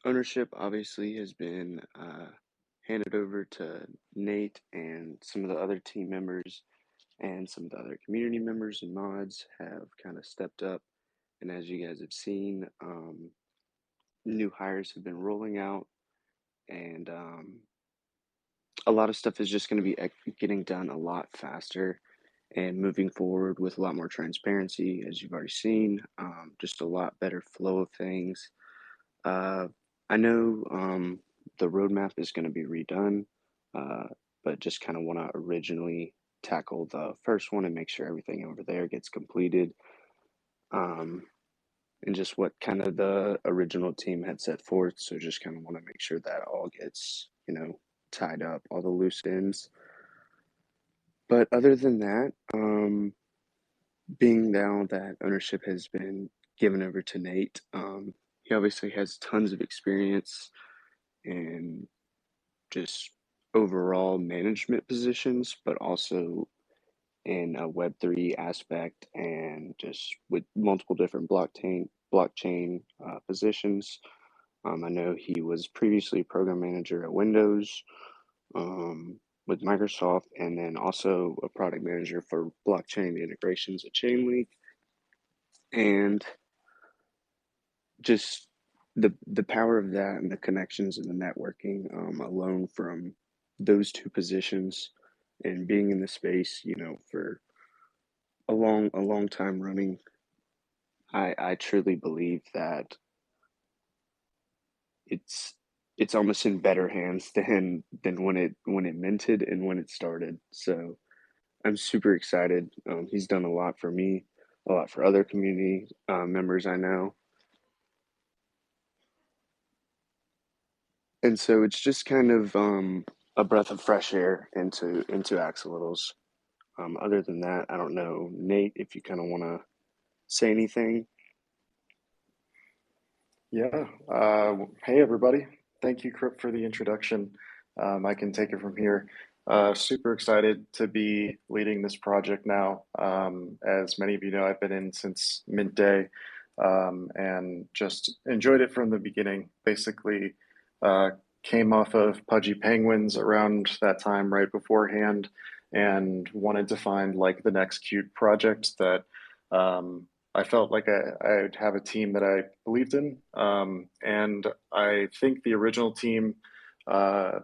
ownership obviously has been handed over to Nate and some of the other team members and some of the other community members and mods have kind of stepped up. And as you guys have seen, new hires have been rolling out, and a lot of stuff is just going to be getting done a lot faster and moving forward with a lot more transparency, as you've already seen. Just a lot better flow of things. Uh, I know the roadmap is going to be redone, uh, but just kind of want to originally tackle the first one and make sure everything over there gets completed. Um, and just what kind of the original team had set forth. So just kind of want to make sure that all gets, tied up, all the loose ends. But other than that, being now that ownership has been given over to Nate, he obviously has tons of experience in just overall management positions, but also in a Web3 aspect and just with multiple different blockchain positions. I know he was previously a program manager at Windows with Microsoft, and then also a product manager for blockchain integrations at Chainlink, and just the power of that and the connections and the networking alone from those two positions and being in the space, for a long time running. I truly believe that it's it's almost in better hands than when it minted and when it started. So I'm super excited. He's done a lot for me, a lot for other community members I know, and so it's just kind of a breath of fresh air into Axolotls. Other than that, I don't know, Nate, if you kind of want to say anything. Yeah. Hey, everybody. Thank you, Crip, for the introduction. I can take it from here. Super excited to be leading this project now. As many of you know, I've been in since mint day and just enjoyed it from the beginning. Basically, uh, came off of Pudgy Penguins around that time right beforehand and wanted to find like the next cute project that I felt like I'd have a team that I believed in. And I think the original team uh,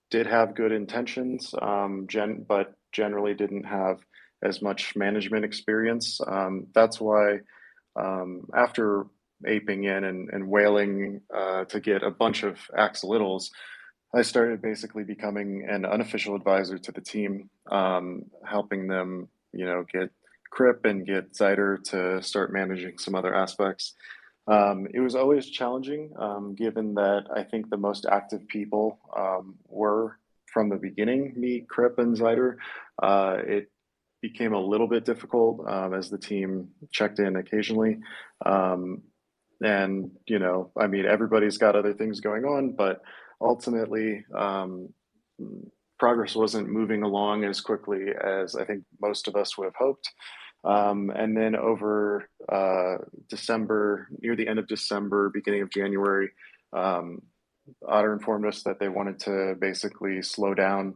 did have good intentions, but generally didn't have as much management experience. That's why after aping in and whaling to get a bunch of axolotls, I started basically becoming an unofficial advisor to the team, helping them, get Crip and get Zyder to start managing some other aspects. It was always challenging, given that I think the most active people were from the beginning, me, Crip, and Zyder. It became a little bit difficult as the team checked in occasionally. Um, and, I mean, everybody's got other things going on, but ultimately, progress wasn't moving along as quickly as I think most of us would have hoped. And then over December, near the end of December, beginning of January, um, Otter informed us that they wanted to basically slow down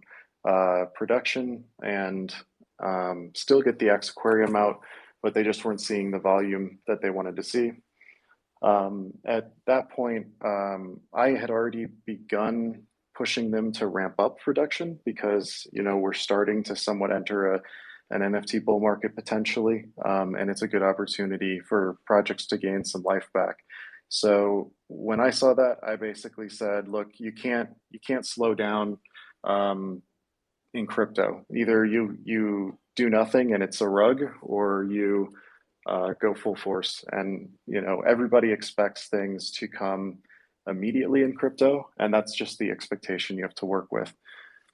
production and still get the Aquarium out, but they just weren't seeing the volume that they wanted to see. At that point, I had already begun pushing them to ramp up production because, we're starting to somewhat enter an NFT bull market potentially, and it's a good opportunity for projects to gain some life back. So when I saw that, I basically said, "Look, you can't slow down in crypto. Either you do nothing and it's a rug, or you go full force." And everybody expects things to come immediately in crypto, and that's just the expectation you have to work with.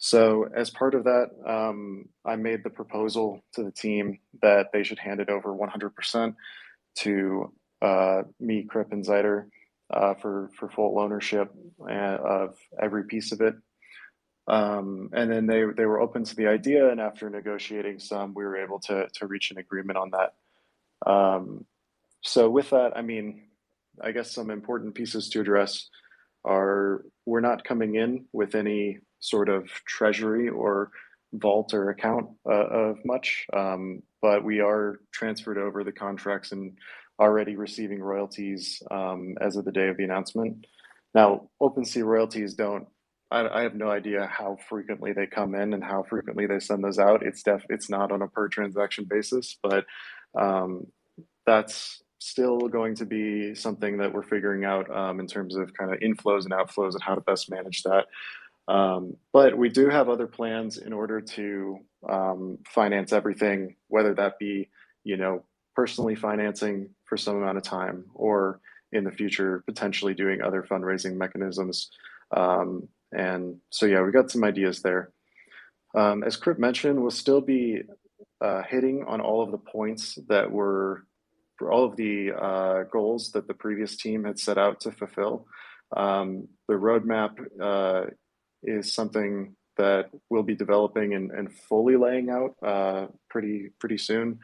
So as part of that, I made the proposal to the team that they should hand it over 100% to me, Crip, and Zyder for full ownership of every piece of it. And then they were open to the idea, and after negotiating some, we were able to reach an agreement on that. So with that, I mean, I guess some important pieces to address. are we're not coming in with any sort of treasury or vault or account of much, but we are transferred over the contracts and already receiving royalties as of the day of the announcement. Now, OpenSea royalties don't. I have no idea how frequently they come in and how frequently they send those out. It's not on a per transaction basis, but um, that's still going to be something that we're figuring out in terms of kind of inflows and outflows and how to best manage that. But we do have other plans in order to finance everything, whether that be, you know, personally financing for some amount of time or in the future, potentially doing other fundraising mechanisms. And so, yeah, we got some ideas there. As Crip mentioned, we'll still be hitting on all of the points that were for all of the goals that the previous team had set out to fulfill. The roadmap is something that we'll be developing and fully laying out pretty soon.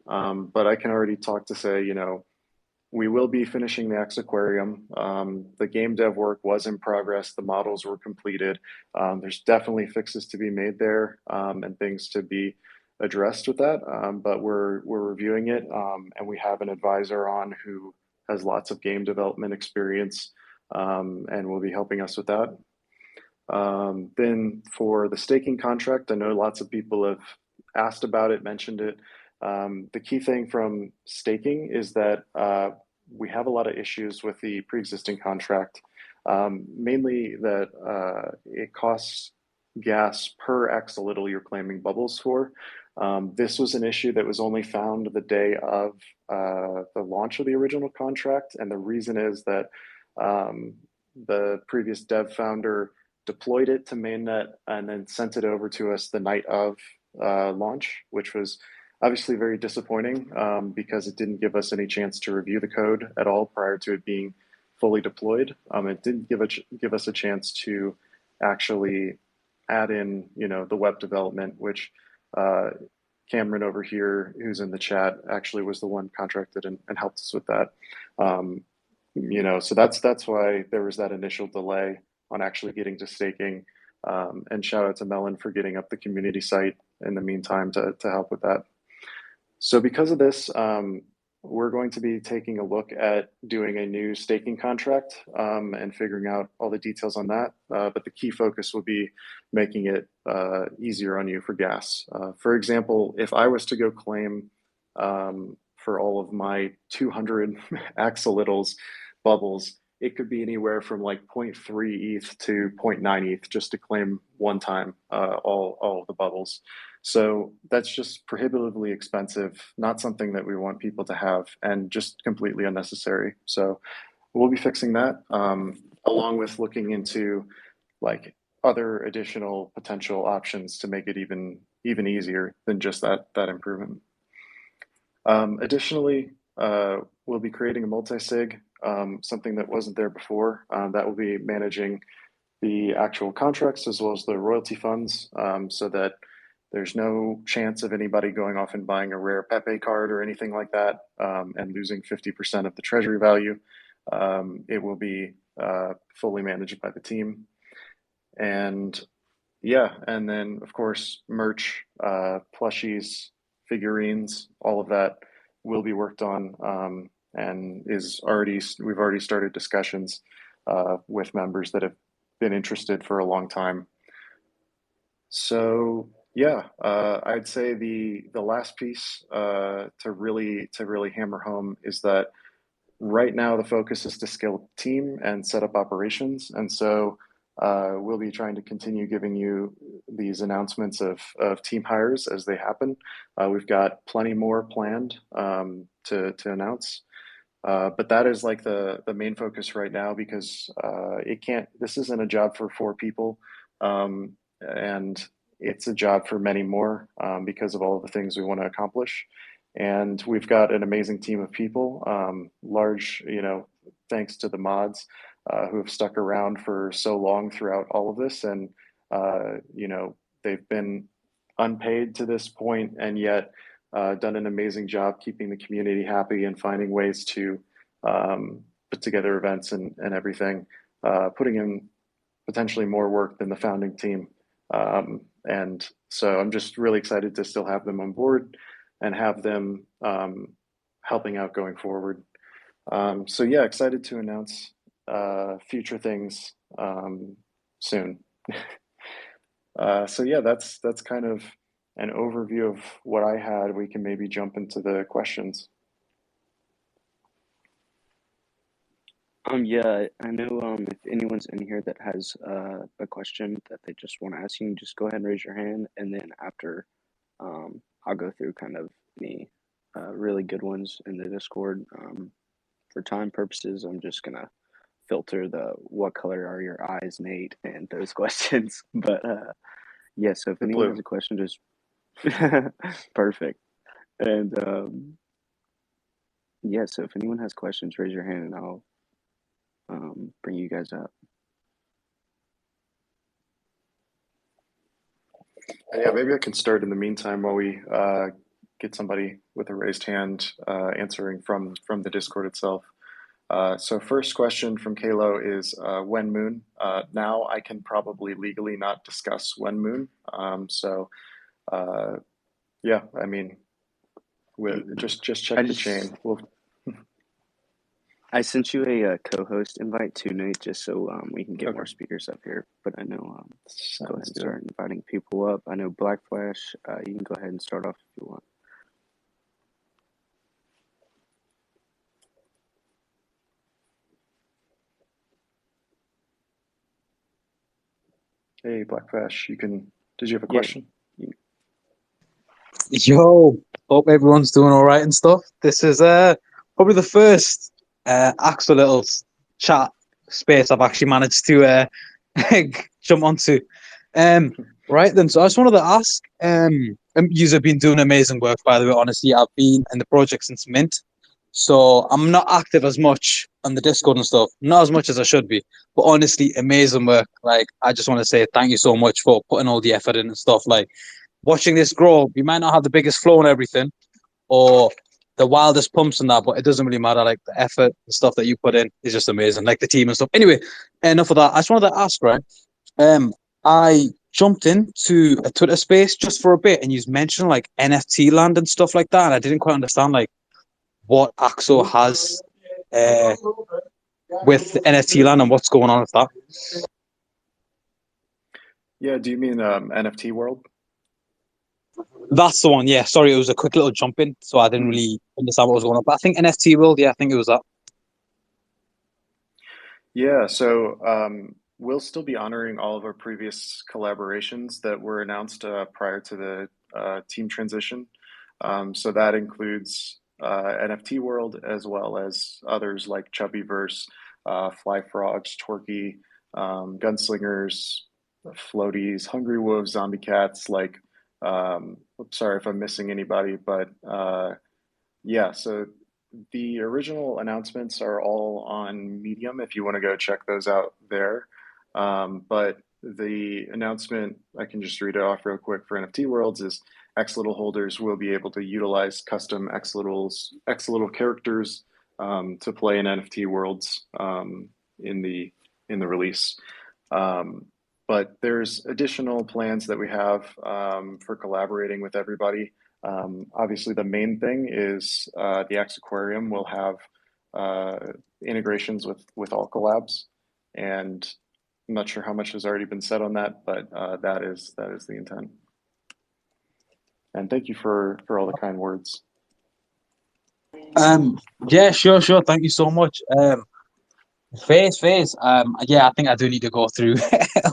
But I can already talk to say, you know, we will be finishing the X Aquarium. The game dev work was in progress. The models were completed. There's definitely fixes to be made there and things to be addressed with that. But we're reviewing it, and we have an advisor on who has lots of game development experience and will be helping us with that. Then for the staking contract, I know lots of people have asked about it, mentioned it. The key thing from staking is that we have a lot of issues with the pre-existing contract, mainly that it costs gas per axolotl you're claiming bubbles for. This was an issue that was only found the day of the launch of the original contract, and the reason is that the previous dev founder deployed it to mainnet and then sent it over to us the night of launch, which was obviously very disappointing because it didn't give us any chance to review the code at all prior to it being fully deployed. It didn't give us a chance to actually add in, you know, the web development, which Cameron over here, who's in the chat, actually was the one contracted and helped us with that. You know, so that's why there was that initial delay on actually getting to staking. And shout out to Melon for getting up the community site in the meantime to help with that. So because of this, we're going to be taking a look at doing a new staking contract and figuring out all the details on that. But the key focus will be making it easier on you for gas. For example, if I was to go claim for all of my 200 axolotls bubbles, it could be anywhere from like 0.3 ETH to 0.9 ETH just to claim one time all of the bubbles. So that's just prohibitively expensive, not something that we want people to have, and just completely unnecessary. So we'll be fixing that, along with looking into like other additional potential options to make it even easier than just that improvement. Additionally, we'll be creating a multi-sig, something that wasn't there before. That will be managing the actual contracts as well as the royalty funds, so that there's no chance of anybody going off and buying a rare Pepe card or anything like that and losing 50% of the treasury value. It will be fully managed by the team. And yeah, and then of course, merch, plushies, figurines, all of that will be worked on and we've already started discussions with members that have been interested for a long time. So yeah, I'd say the last piece to really hammer home is that right now the focus is to scale team and set up operations, and so we'll be trying to continue giving you these announcements of team hires as they happen. We've got plenty more planned to announce. But that is like the main focus right now because this isn't a job for 4 people. And it's a job for many more because of all of the things we want to accomplish. And we've got an amazing team of people, large, you know, thanks to the mods who have stuck around for so long throughout all of this. And, you know, they've been unpaid to this point and yet done an amazing job keeping the community happy and finding ways to put together events and everything. putting in potentially more work than the founding team. And so I'm just really excited to still have them on board and have them helping out going forward. So yeah, excited to announce future things soon. So yeah, that's kind of an overview of what I had. We can maybe jump into the questions. Yeah, I know if anyone's in here that has a question that they just want to ask, you can just go ahead and raise your hand, and then after I'll go through kind of any really good ones in the Discord. For time purposes, I'm just gonna filter the what color are your eyes, Nate, and those questions. But yeah, so if The anyone has blue. a question, just perfect. And yeah, so if anyone has questions, raise your hand and I'll bring you guys up. Yeah, maybe I can start in the meantime while we get somebody with a raised hand answering from the Discord itself. So first question from Kalo is when moon. Now I can probably legally not discuss when moon. Uh, yeah, I mean, we'll just I check the just chain. We'll I sent you a co-host invite too, Nate, just so we can get okay. more speakers up here. But I know go ahead Sounds and good. start inviting people up. I know Black Flash. You can go ahead and start off if you want. Hey, Blackfash, you can. Did you have a Yeah. question? Yo, hope everyone's doing all right and stuff. This is probably the first actual little chat space I've actually managed to jump onto. Right then, so I just wanted to ask, you have been doing amazing work, by the way. Honestly, I've been in the project since Mint, so I'm not active as much on the Discord and stuff, not as much as I should be. But honestly, amazing work. Like, I just want to say thank you so much for putting all the effort in and stuff. Like, watching this grow, we might not have the biggest flow and everything, or the wildest pumps and that, but it doesn't really matter. Like the effort and stuff that you put in is just amazing. Like the team and stuff. Anyway, enough of that. I just wanted to ask, right? I jumped into a Twitter space just for a bit, and you mentioned like NFT land and stuff like that, and I didn't quite understand like what Axo has uh, with NFT land and what's going on with that. Yeah, do you mean NFT World? That's the one. Yeah, sorry, it was a quick little jump in, so I didn't Hmm. really understand what was going on. But I think NFT World, yeah, I think it was that. Yeah, so we'll still be honoring all of our previous collaborations that were announced prior to the team transition. So that includes NFT World as well as others like Chubbyverse, Fly Frogs, Twerky, Gunslingers, Floaties, Hungry Wolves, Zombie Cats. Like, sorry if I'm missing anybody, but yeah, so the original announcements are all on Medium if you want to go check those out there. But the announcement, I can just read it off real quick for NFT Worlds, is X Little holders will be able to utilize custom X Little characters to play in NFT Worlds in the release. Um, but there's additional plans that we have for collaborating with everybody. Obviously, the main thing is the X Aquarium will have integrations with all collabs, and I'm not sure how much has already been said on that, but that is the intent. And thank you for all the kind words. Yeah, sure. Thank you so much. Face. Yeah, I think I do need to go through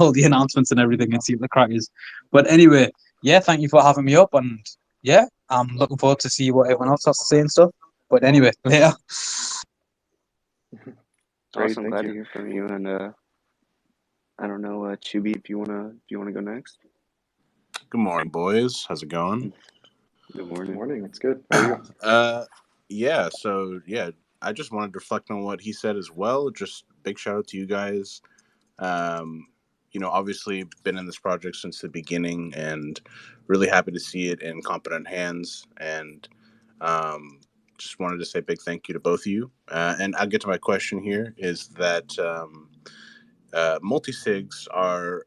all the announcements and everything and see what the crack is. But anyway, yeah, thank you for having me up, and yeah, I'm looking forward to see what everyone else has to say and stuff. But anyway, later. Great, Awesome, thank glad to you. hear from you. And I don't know, Chuby, if you wanna go next. Good morning, boys. How's it going? Good Good morning. morning. It's good. How are you? Yeah, I just wanted to reflect on what he said as well. Just big shout out to you guys. Um, obviously been in this project since the beginning and really happy to see it in competent hands. And just wanted to say big thank you to both of you. And I'll get to my question here is that multi-sigs are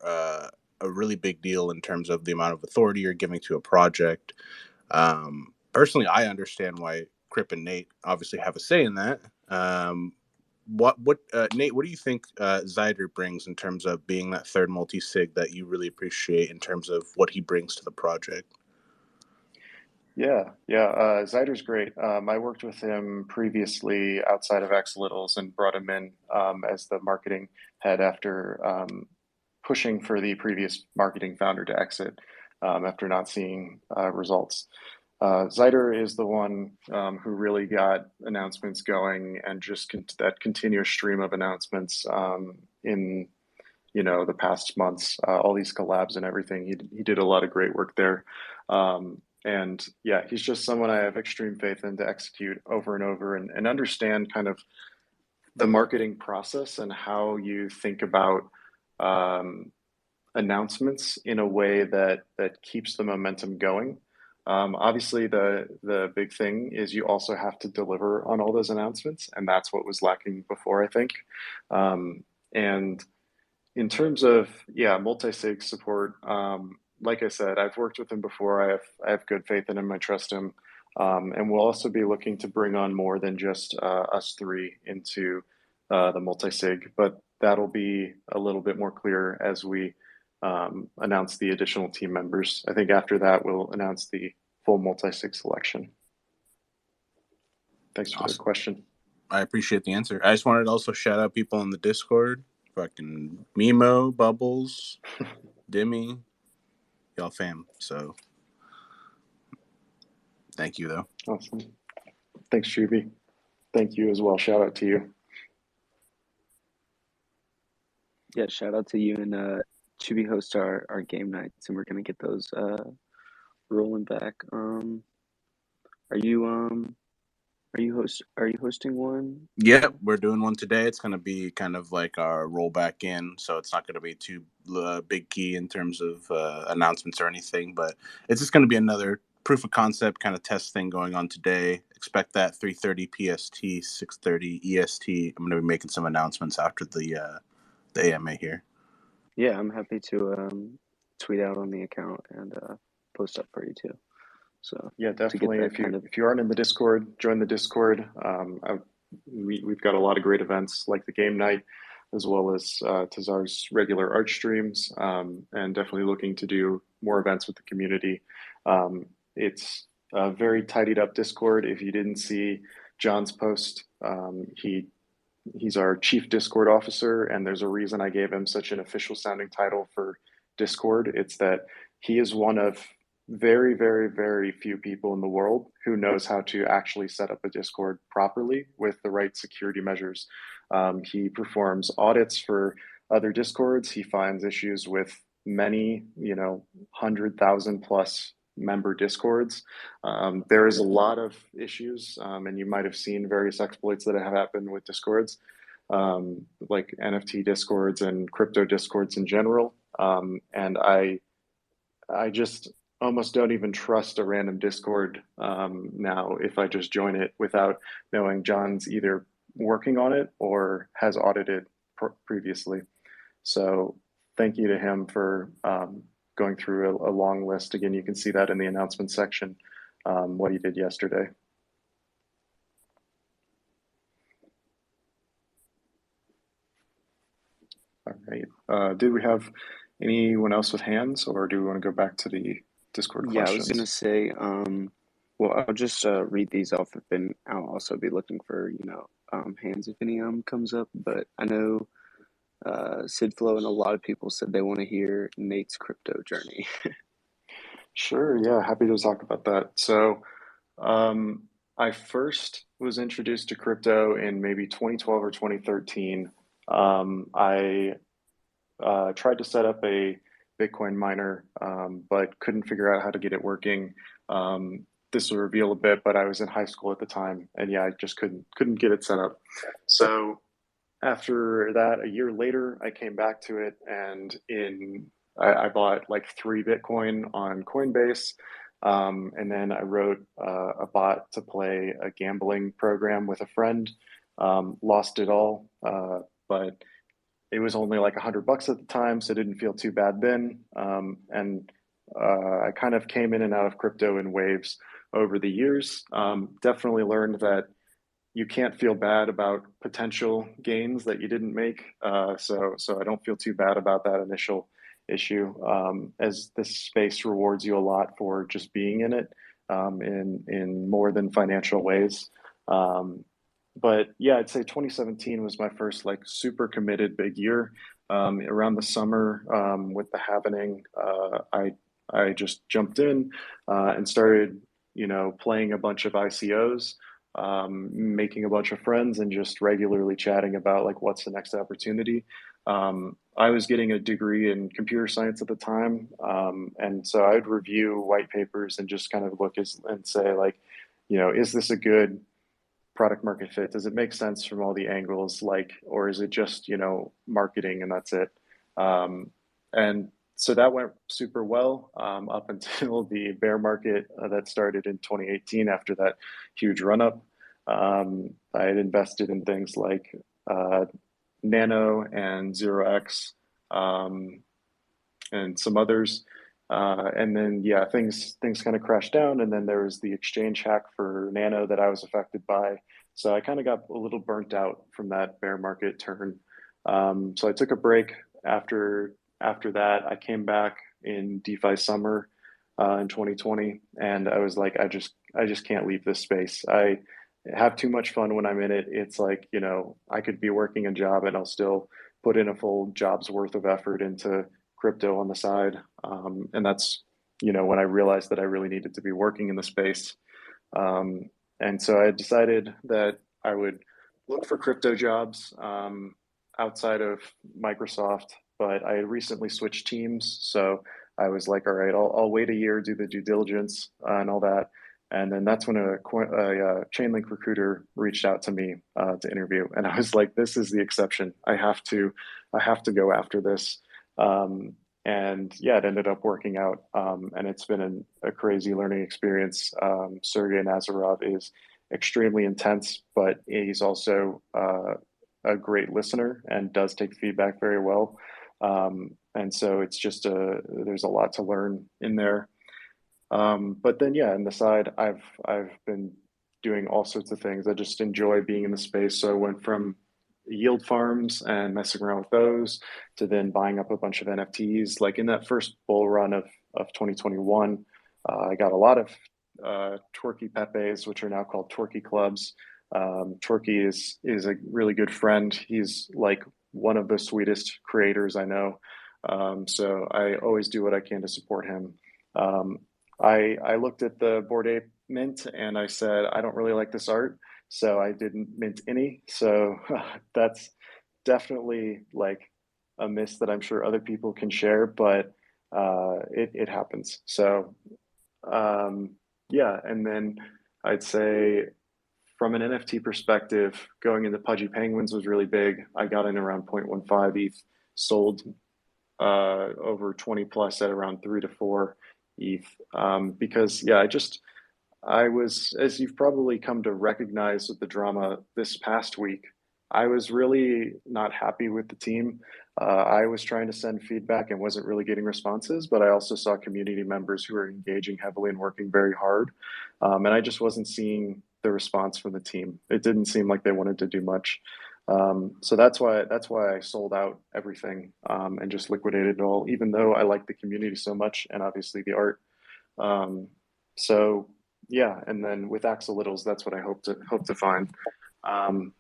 a really big deal in terms of the amount of authority you're giving to a project. Personally, I understand why Crip and Nate obviously have a say in that. What Nate, what do you think Zyder brings in terms of being that third multi-sig that you really appreciate in terms of what he brings to the project? Yeah, Zyder's great. I worked with him previously outside of X Littles and brought him in as the marketing head after pushing for the previous marketing founder to exit after not seeing results. Zyder is the one who really got announcements going and just that continuous stream of announcements in the past months, all these collabs and everything. He did a lot of great work there. And yeah, he's just someone I have extreme faith in to execute over and over and understand kind of the marketing process and how you think about announcements in a way that keeps the momentum going. Obviously, the big thing is you also have to deliver on all those announcements, and that's what was lacking before, I think. And in terms of multi-sig support, like I said, I've worked with him before. I have good faith in him. I trust him, and we'll also be looking to bring on more than just us three into the multi-sig, but that'll be a little bit more clear as we announce the additional team members. I think after that, we'll announce the full multi-sig selection. Thanks for the question. I appreciate the answer. I just wanted to also shout out people in the Discord. Fucking Mimo, Bubbles, Dimmy, y'all fam. So thank you though. Awesome. Thanks, Shuby. Thank you as well. Shout out to you. Yeah, shout out to you, and Chubi hosts our game nights, and we're gonna get those rolling back. Are you hosting one? Yeah, we're doing one today. It's going to be kind of like our rollback in, so it's not going to be too big key in terms of announcements or anything, but it's just going to be another proof of concept kind of test thing going on today. Expect that 3:30 PST, 6:30 EST. I'm going to be making some announcements after the AMA here. Yeah, I'm happy to tweet out on the account and post up for you too. So yeah, definitely. If you aren't in the Discord, join the Discord. We've got a lot of great events like the game night, as well as Tazar's regular art streams, and definitely looking to do more events with the community. It's a very tidied up Discord. If you didn't see John's post, he's our chief Discord officer, and there's a reason I gave him such an official sounding title for Discord. It's that he is one of very, very, very few people in the world who knows how to actually set up a Discord properly with the right security measures. He performs audits for other Discords. He finds issues with many, 100,000 plus member Discords. There is a lot of issues, and you might have seen various exploits that have happened with Discords, like NFT Discords and crypto Discords in general. And I just almost don't even trust a random Discord now if I just join it without knowing John's either working on it or has audited previously. So thank you to him for going through a long list. Again, you can see that in the announcement section, what he did yesterday. All right. Did we have anyone else with hands, or do we want to go back to the Discord questions? Yeah, I was going to say, well, I'll just read these off, and I'll also be looking for, hands if any comes up. But I know Sidflow and a lot of people said they want to hear Nate's crypto journey. Sure, yeah, happy to talk about that. So I first was introduced to crypto in maybe 2012 or 2013. I tried to set up a Bitcoin miner, but couldn't figure out how to get it working. This will reveal a bit, but I was in high school at the time, and yeah, I just couldn't get it set up. So after that, a year later, I came back to it, and I bought like 3 Bitcoin on Coinbase, and then I wrote a bot to play a gambling program with a friend. Lost it all, but it was only like $100 at the time, so it didn't feel too bad then. And I kind of came in and out of crypto in waves over the years. Definitely learned that you can't feel bad about potential gains that you didn't make. So I don't feel too bad about that initial issue, as this space rewards you a lot for just being in it, in more than financial ways. Um, but yeah, I'd say 2017 was my first like super committed big year. Around the summer, with the happening, I just jumped in, and started, playing a bunch of ICOs, making a bunch of friends, and just regularly chatting about like what's the next opportunity. I was getting a degree in computer science at the time, and so I'd review white papers and just kind of look and say like, is this a good product market fit? Does it make sense from all the angles, like, or is it just, marketing and that's it? And so that went super well, up until the bear market, that started in 2018 after that huge run up. I had invested in things like, Nano and Zero X, um, and some others. And then yeah, things kind of crashed down, and then there was the exchange hack for Nano that I was affected by. So I kind of got a little burnt out from that bear market turn. So I took a break after that. I came back in DeFi summer, in 2020, and I was like, I just can't leave this space. I have too much fun when I'm in it. It's like, I could be working a job and I'll still put in a full job's worth of effort into crypto on the side. And that's, when I realized that I really needed to be working in the space. Um, and so I decided that I would look for crypto jobs, outside of Microsoft, but I had recently switched teams. So I was like, all right, I'll wait a year, do the due diligence, and all that. And then that's when a Chainlink recruiter reached out to me, to interview, and I was like, "This is the exception. I have to go after this." Um, and yeah, it ended up working out, and it's been a crazy learning experience. Sergey Nazarov is extremely intense, but he's also, a great listener and does take feedback very well. And so it's just there's a lot to learn in there. But then yeah, on the side, I've been doing all sorts of things. I just enjoy being in the space. So I went from yield farms and messing around with those to then buying up a bunch of NFTs. Like in that first bull run of 2021, I got a lot of, Twerky Pepes, which are now called Twerky Clubs. Twerky is a really good friend. He's like one of the sweetest creators I know. So I always do what I can to support him. Um, I looked at the Bored Ape mint and I said, I don't really like this art, so I didn't mint any. So that's definitely like a miss that I'm sure other people can share, but, it happens. So, um, yeah, and then I'd say from an NFT perspective, going into Pudgy Penguins was really big. I got in around 0.15 ETH, sold, over 20 plus at around 3 to 4 ETH. Because yeah, I was, as you've probably come to recognize with the drama this past week, I was really not happy with the team. I was trying to send feedback and wasn't really getting responses, but I also saw community members who are engaging heavily and working very hard. And I just wasn't seeing the response from the team. It didn't seem like they wanted to do much. So that's why I sold out everything, and just liquidated it all, even though I like the community so much and obviously the art. Um, so yeah, and then with Axolittles, that's what I hope to find. Um,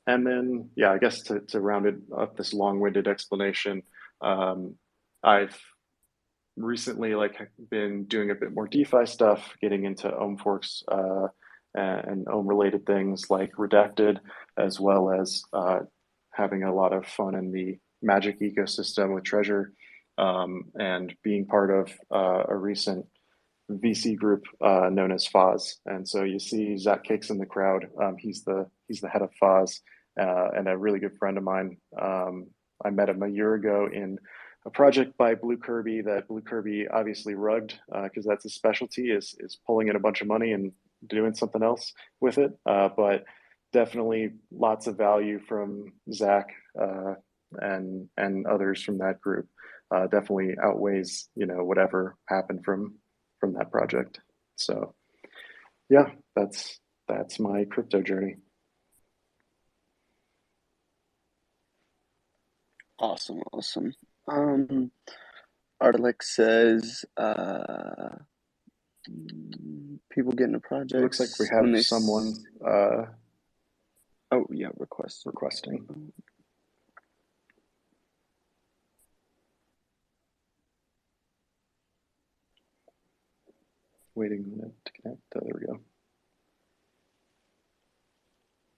and then yeah, I guess to round it up, this long-winded explanation, um, I've recently like been doing a bit more DeFi stuff, getting into Ohm forks, and Ohm related things like Redacted, as well as, having a lot of fun in the Magic ecosystem with Treasure, and being part of, a recent VC group, known as Foz. And so you see Zach Cakes in the crowd. He's the head of Foz, and a really good friend of mine. I met him a year ago in a project by Blue Kirby that Blue Kirby obviously rugged, because that's his specialty, is pulling in a bunch of money and doing something else with it. But definitely lots of value from Zach, and others from that group definitely outweighs, you know, whatever happened from that project. So yeah, that's my crypto journey. Awesome, awesome. Artalex says, people get into projects. It looks like we have someone oh yeah, requesting. Waiting a minute to connect. Oh, there we go.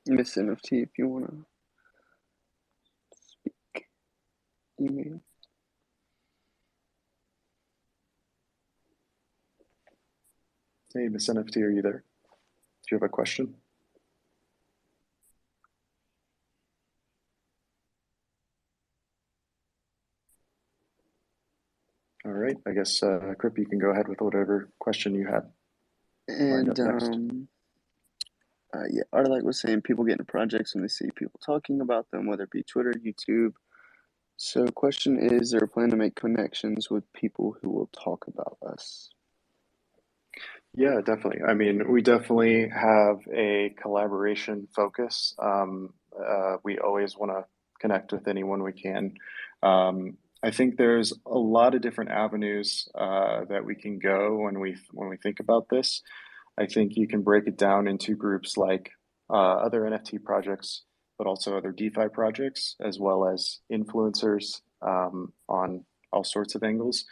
Miss NFT, if you want to speak, email. Hey, Miss NFT, are you there? Do you have a question? All right, I guess Crip, you can go ahead with whatever question you had. And yeah, Artelight was saying people get into projects when they see people talking about them, whether it be Twitter, YouTube. So, question is there a plan to make connections with people who will talk about us? Yeah, definitely. I mean, we definitely have a collaboration focus. We always want to connect with anyone we can. I think there's a lot of different avenues that we can go when we think about this. I think you can break it down into groups like other NFT projects, but also other DeFi projects, as well as influencers on all sorts of angles,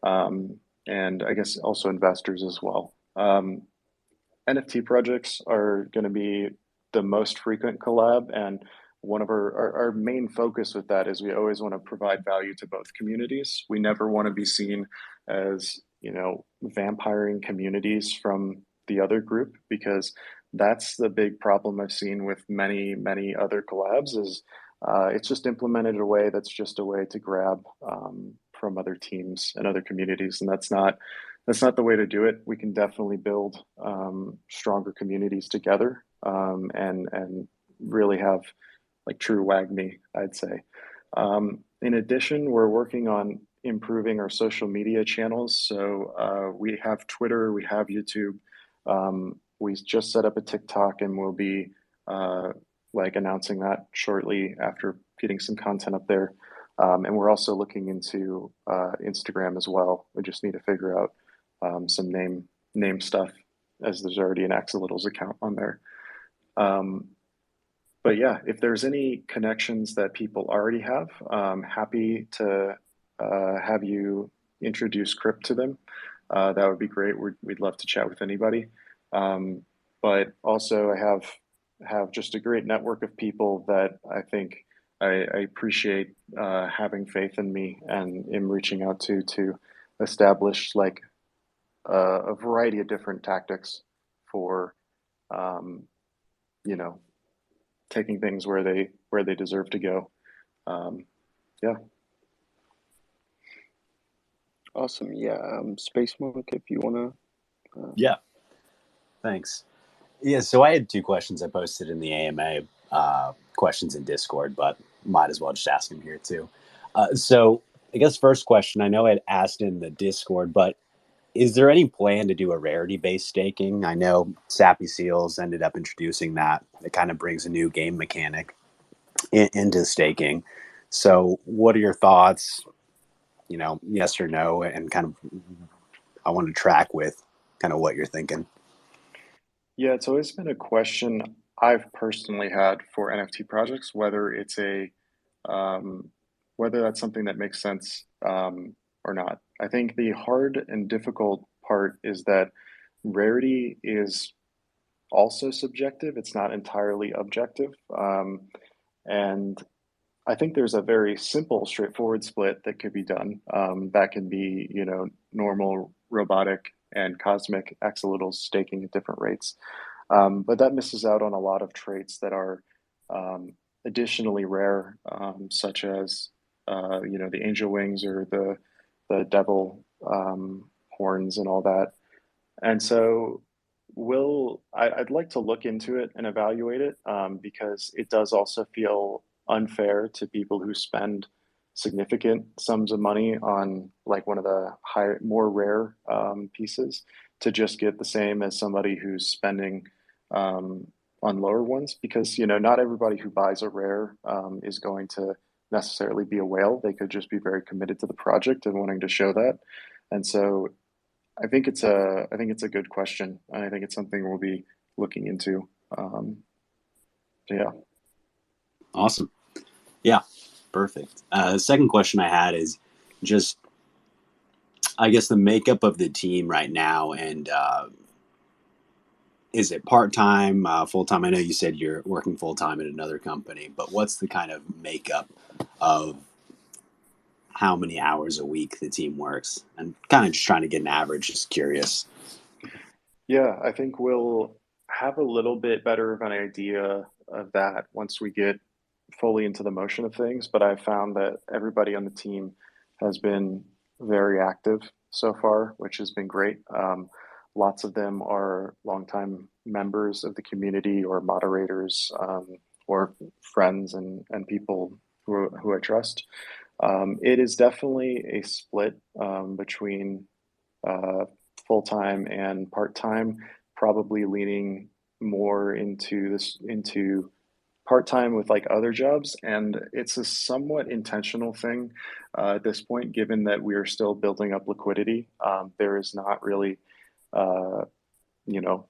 and I guess also investors as well. NFT projects are going to be the most frequent collab, and one of our main focus with that is we always want to provide value to both communities. We never want to be seen as, you know, vampiring communities from the other group, because that's the big problem I've seen with many other collabs is it's just implemented in a way that's just a way to grab from other teams and other communities, and that's not the way to do it. We can definitely build stronger communities together and really have like true WAGMI, I'd say. In addition, we're working on improving our social media channels. So we have Twitter, we have YouTube. We just set up a TikTok, and we'll be like announcing that shortly after getting some content up there. And we're also looking into Instagram as well. We just need to figure out some name stuff, as there's already an Axolotls account on there. But yeah, if there's any connections that people already have, happy to have you introduce Crypt to them. That would be great. We'd love to chat with anybody. But also, I have just a great network of people that I think I appreciate having faith in me and in reaching out to establish like a variety of different tactics for, you know, taking things where they deserve to go. Yeah. Awesome. Yeah. Space Monk, if you want to. Yeah. Thanks. Yeah. So I had 2 questions I posted in the AMA questions in Discord, but might as well just ask them here too. So I guess first question, I know I had asked in the Discord, but is there any plan to do a rarity-based staking? I know Sappy Seals ended up introducing that. It kind of brings a new game mechanic into staking. So what are your thoughts, you know, yes or no? And kind of, I want to track with kind of what you're thinking. Yeah, it's always been a question I've personally had for NFT projects, whether it's whether that's something that makes sense or not. I think the hard and difficult part is that rarity is also subjective. It's not entirely objective. And I think there's a very simple, straightforward split that could be done. That can be, you know, normal, robotic, and cosmic axolotls staking at different rates. But that misses out on a lot of traits that are additionally rare, such as, you know, the angel wings or the devil horns and all that. And so I'd like to look into it and evaluate it because it does also feel unfair to people who spend significant sums of money on like one of the more rare pieces to just get the same as somebody who's spending on lower ones, because not everybody who buys a rare is going to necessarily be a whale. They could just be very committed to the project and wanting to show that. And so I think it's a good question, and I think it's something we'll be looking into. Yeah. Awesome. Yeah, perfect. The second question I had is just, I guess, the makeup of the team right now, and is it part-time, full-time? I know you said you're working full-time at another company, but what's the kind of makeup of how many hours a week the team works? And kind of just trying to get an average, just curious. Yeah, I think we'll have a little bit better of an idea of that once we get fully into the motion of things. But I've found that everybody on the team has been very active so far, which has been great. Lots of them are longtime members of the community or moderators, or friends and people who I trust. It is definitely a split between full-time and part-time, probably leaning more into part-time with like other jobs. And it's a somewhat intentional thing at this point, given that we are still building up liquidity. There is not really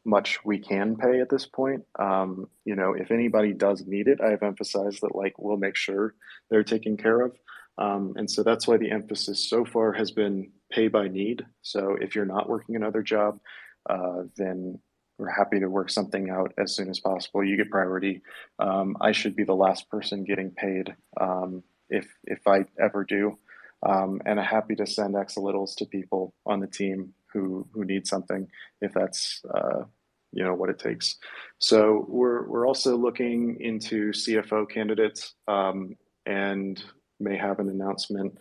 much we can pay at this point. If anybody does need it, I've emphasized that like we'll make sure they're taken care of. And so that's why the emphasis so far has been pay by need. So if you're not working another job, then we're happy to work something out as soon as possible. You get priority. I should be the last person getting paid if I ever do. And I'm happy to send Exalittles to people on the team who need something, if that's what it takes. So we're also looking into CFO candidates, and may have an announcement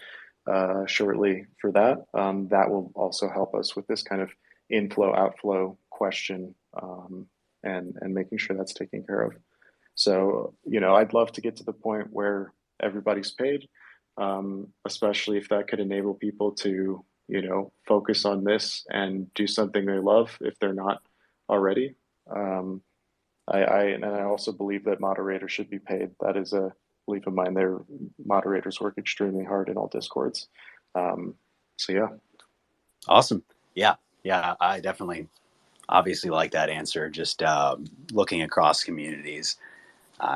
shortly for that. That will also help us with this kind of inflow outflow question, and making sure that's taken care of. So I'd love to get to the point where everybody's paid, especially if that could enable people to focus on this and do something they love if they're not already. I also believe that moderators should be paid. That is a belief of mine. Their moderators work extremely hard in all Discords. So yeah. Awesome. Yeah. I definitely, obviously, like that answer. Just looking across communities,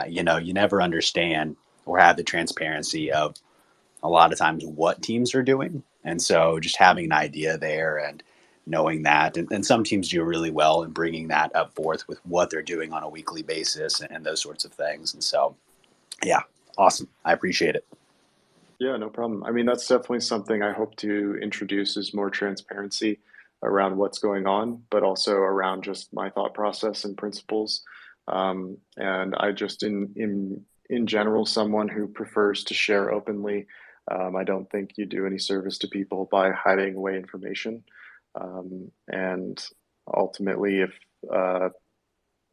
you never understand or have the transparency of a lot of times what teams are doing. And so just having an idea there and knowing that, and some teams do really well in bringing that up forth with what they're doing on a weekly basis and those sorts of things. And so, yeah, awesome. I appreciate it. Yeah, no problem. I mean, that's definitely something I hope to introduce, is more transparency around what's going on, but also around just my thought process and principles. And I just, in general, someone who prefers to share openly. I don't think you do any service to people by hiding away information. And ultimately, if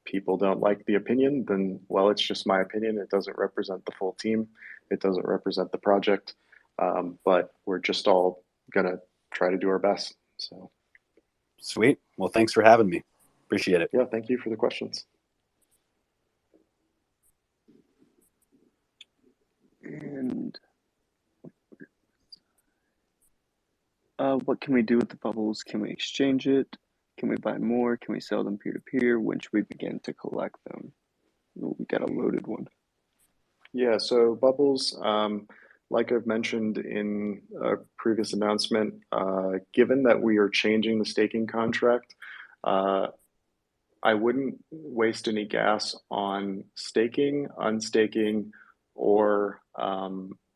people don't like the opinion, then, well, it's just my opinion. It doesn't represent the full team. It doesn't represent the project. But we're just all going to try to do our best. So. Sweet. Well, thanks for having me. Appreciate it. Yeah, thank you for the questions. And what can we do with the bubbles? Can we exchange it? Can we buy more? Can we sell them peer-to-peer? When should we begin to collect them? Ooh, we got a loaded one. Yeah, so bubbles, like I've mentioned in a previous announcement, given that we are changing the staking contract, I wouldn't waste any gas on staking, unstaking, or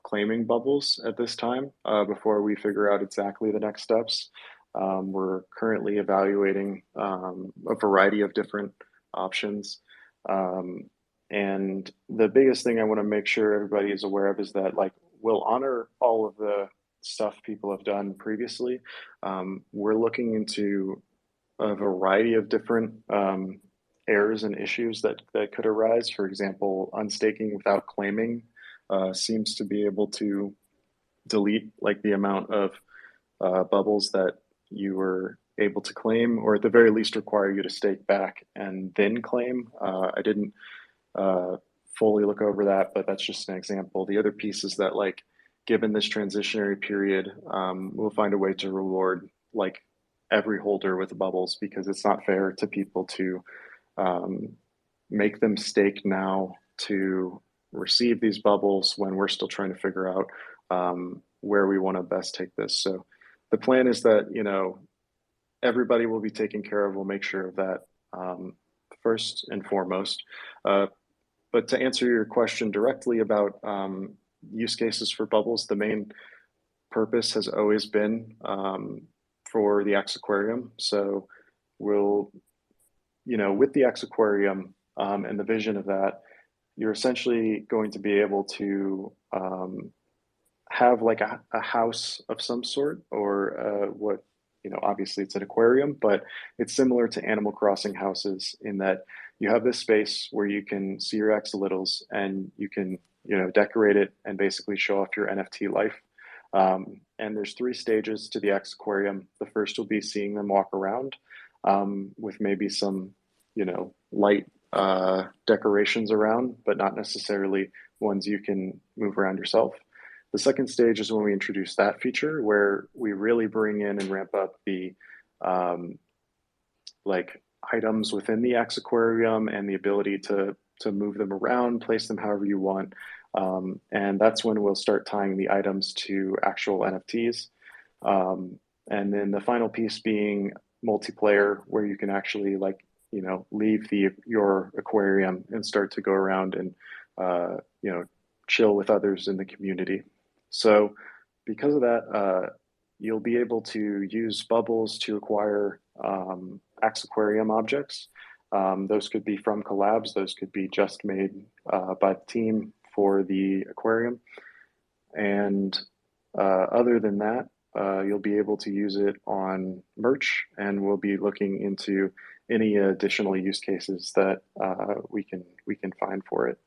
claiming bubbles at this time, before we figure out exactly the next steps. We're currently evaluating a variety of different options. And the biggest thing I want to make sure everybody is aware of is that, like, we'll honor all of the stuff people have done previously. We're looking into a variety of different errors and issues that could arise. For example, unstaking without claiming seems to be able to delete like the amount of bubbles that you were able to claim, or at the very least require you to stake back and then claim. I didn't fully look over that, but that's just an example. The other piece is that, like, given this transitionary period, we'll find a way to reward like every holder with bubbles, because it's not fair to people to make them stake now to receive these bubbles when we're still trying to figure out where we want to best take this. So the plan is that, you know, everybody will be taken care of. We'll make sure of that first and foremost. But to answer your question directly about use cases for bubbles, the main purpose has always been for the X Aquarium. So we'll, you know, with the X Aquarium and the vision of that, you're essentially going to be able to have like a house of some sort, or what, you know, obviously it's an aquarium, but it's similar to Animal Crossing houses in that you have this space where you can see your axolotls and you can, you know, decorate it and basically show off your NFT life. And there's 3 stages to the X Aquarium. The first will be seeing them walk around with maybe some, you know, light decorations around, but not necessarily ones you can move around yourself. The second stage is when we introduce that feature, where we really bring in and ramp up the like items within the X Aquarium and the ability to move them around, place them however you want. And that's when we'll start tying the items to actual NFTs. And then the final piece being multiplayer, where you can actually, like, you know, leave your aquarium and start to go around and you know, chill with others in the community. So because of that, you'll be able to use bubbles to acquire X Aquarium objects. Those could be from Collabs. Those could be just made by the team for the aquarium. And other than that, you'll be able to use it on merch, and we'll be looking into any additional use cases that we can find for it.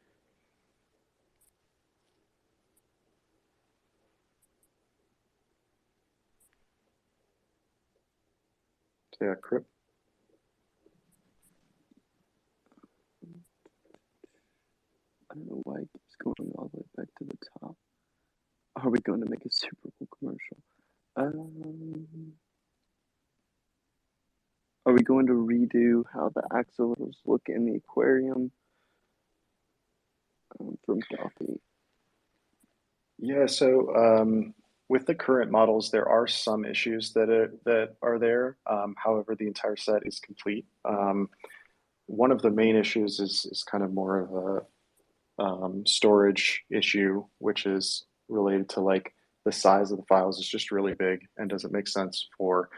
So yeah, Crip. I don't know why it keeps going all the way back to the top. Are we going to make a Super Bowl commercial? Are we going to redo how the axolotls look in the aquarium? From Duffy. Yeah, so with the current models, there are some issues that are there. However, the entire set is complete. One of the main issues is kind of more of a storage issue, which is related to like the size of the files is just really big and doesn't make sense for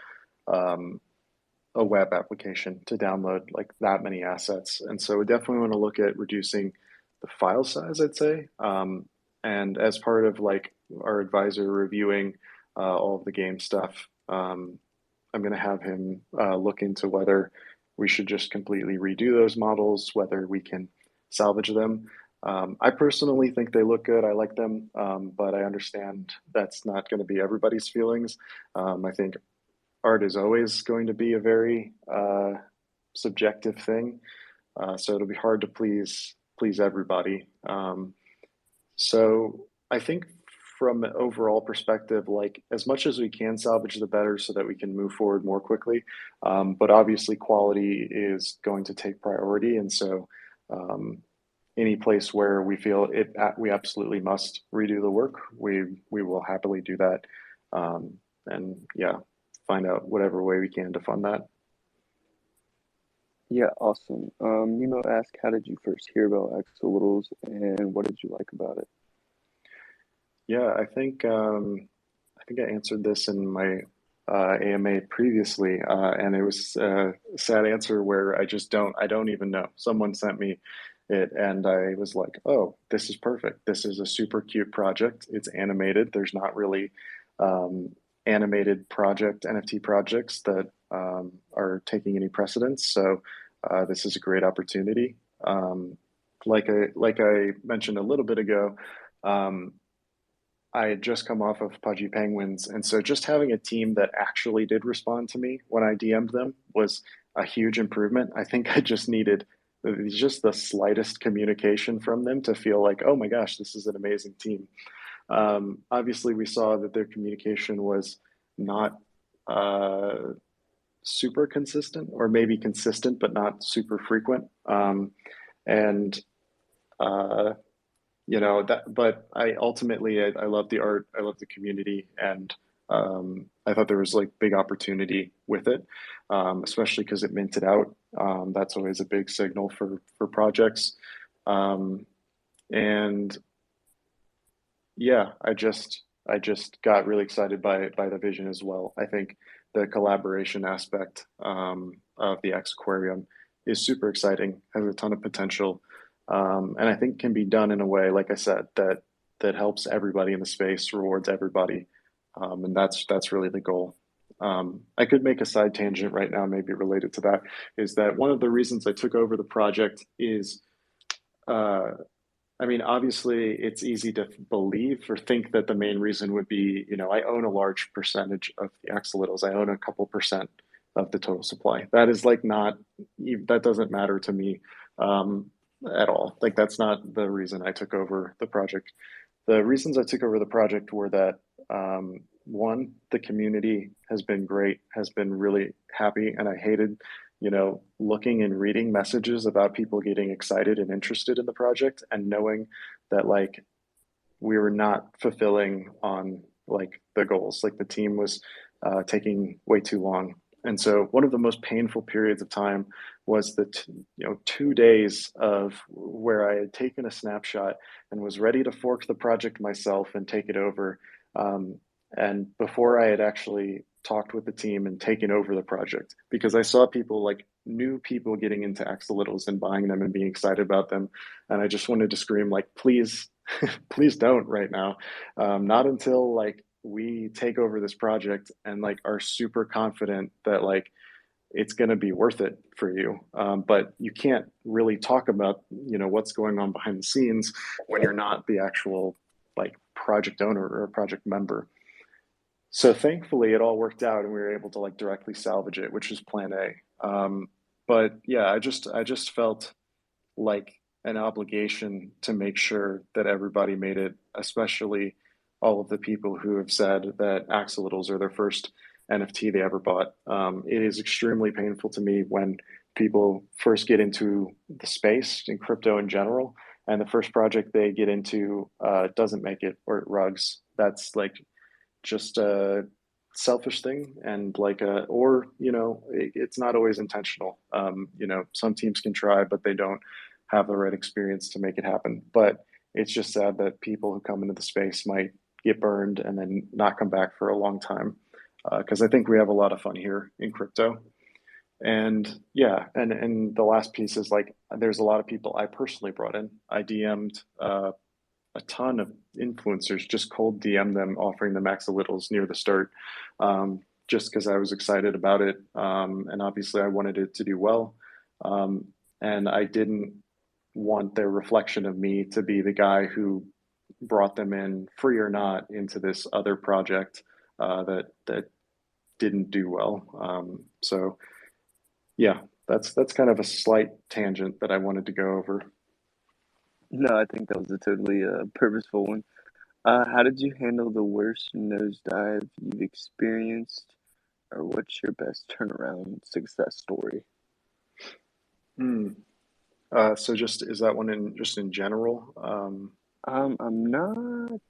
a web application to download like that many assets. And so we definitely want to look at reducing the file size, I'd say. And as part of like our advisor reviewing all of the game stuff, I'm going to have him look into whether we should just completely redo those models, whether we can salvage them. I personally think they look good. I like them, but I understand that's not going to be everybody's feelings. I think art is always going to be a very subjective thing, so it'll be hard to please everybody. So I think from an overall perspective, like as much as we can salvage, the better, so that we can move forward more quickly. But obviously, quality is going to take priority, and so any place where we feel we absolutely must redo the work, we will happily do that. And yeah, find out whatever way we can to fund that. Yeah, awesome. Nemo asked, how did you first hear about axolotls, and what did you like about it? Yeah, I think I answered this in my AMA previously, and it was a sad answer where I don't even know. Someone sent me it, and I was like, oh, this is perfect. This is a super cute project. It's animated. There's not really animated NFT projects that are taking any precedence. So this is a great opportunity. Like I mentioned a little bit ago, I had just come off of Pudgy Penguins, and so just having a team that actually did respond to me when I DM'd them was a huge improvement. I think I just needed just the slightest communication from them to feel like, oh my gosh, this is an amazing team. Obviously, we saw that their communication was not super consistent, or maybe consistent but not super frequent. And you know that, but I ultimately I love the art, I love the community, and I thought there was like big opportunity with it, especially because it minted out. That's always a big signal for projects. Um, and yeah, I just got really excited by the vision as well. I think the collaboration aspect of the X Aquarium is super exciting, has a ton of potential, and I think can be done in a way, like I said, that helps everybody in the space, rewards everybody, and that's really the goal. I could make a side tangent right now, maybe related to that, is that one of the reasons I took over the project is. Uh, I mean, obviously, it's easy to believe or think that the main reason would be, I own a large percentage of the axolotls. I own a couple percent of the total supply. That is like not, that doesn't matter to me at all. Like, that's not the reason I took over the project. The reasons I took over the project were that one, the community has been great, has been really happy, and I hated, looking and reading messages about people getting excited and interested in the project and knowing that like we were not fulfilling on like the goals. Like the team was taking way too long. And so one of the most painful periods of time was the 2 days of where I had taken a snapshot and was ready to fork the project myself and take it over. And before I had actually talked with the team and taken over the project, because I saw people like new people getting into axolotls and buying them and being excited about them. And I just wanted to scream like, please, please don't right now. Not until like we take over this project and like are super confident that like it's going to be worth it for you. But you can't really talk about, what's going on behind the scenes when you're not the actual like project owner or project member. So thankfully, it all worked out, and we were able to like directly salvage it, which is Plan A. But yeah, I just felt like an obligation to make sure that everybody made it, especially all of the people who have said that axolotls are their first NFT they ever bought. It is extremely painful to me when people first get into the space in crypto in general, and the first project they get into doesn't make it, or it rugs. That's like just a selfish thing, and like or it's not always intentional. Some teams can try but they don't have the right experience to make it happen. But it's just sad that people who come into the space might get burned and then not come back for a long time, because I think we have a lot of fun here in crypto. And yeah, and the last piece is like there's a lot of people I personally brought in. I DM'd a ton of influencers, just cold DM them, offering them axolotls near the start, just because I was excited about it. And obviously, I wanted it to do well. And I didn't want their reflection of me to be the guy who brought them in, free or not, into this other project that didn't do well. So yeah, that's kind of a slight tangent that I wanted to go over. No, I think that was a totally purposeful one. How did you handle the worst nosedive you've experienced, or what's your best turnaround success story? Hmm. So just is that one in just in general? I'm not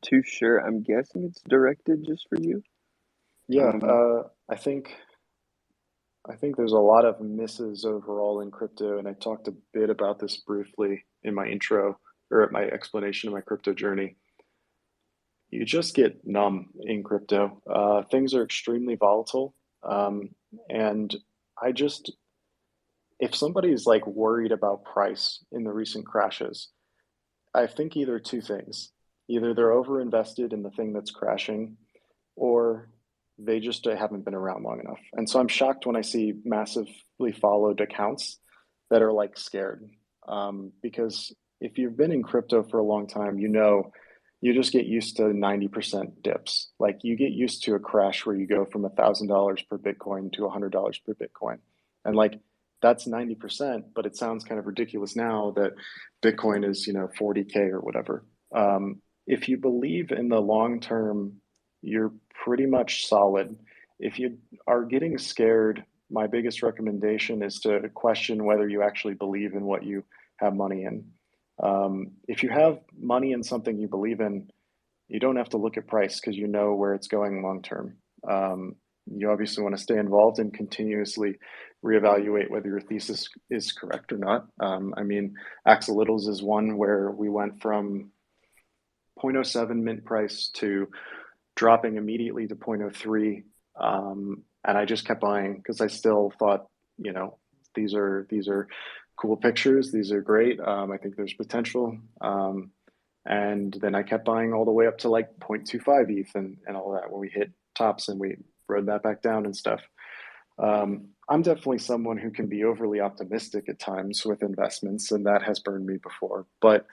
too sure. I'm guessing it's directed just for you. Yeah, Um, I think there's a lot of misses overall in crypto, and I talked a bit about this briefly in my intro or at my explanation of my crypto journey. You just get numb in crypto. Things are extremely volatile, and I just if somebody's like worried about price in the recent crashes, I think either two things. Either they're overinvested in the thing that's crashing, or they just haven't been around long enough. And so I'm shocked when I see massively followed accounts that are like scared, because if you've been in crypto for a long time, you know, you just get used to 90% dips. Like you get used to a crash where you go from $1,000 per Bitcoin to $100 per Bitcoin. And like that's 90%, but it sounds kind of ridiculous now that Bitcoin is, you know, 40K or whatever. If you believe in the long term, you're pretty much solid. If you are getting scared, my biggest recommendation is to question whether you actually believe in what you have money in. If you have money in something you believe in, you don't have to look at price because you know where it's going long term. You obviously want to stay involved and continuously reevaluate whether your thesis is correct or not. I mean, Axolotls is one where we went from 0.07 mint price to dropping immediately to 0.03. And I just kept buying because I still thought, you know, these are cool pictures. These are great. I think there's potential. And then I kept buying all the way up to like 0.25 ETH and all that when we hit tops and we rode that back down and stuff. I'm definitely someone who can be overly optimistic at times with investments, and that has burned me before. But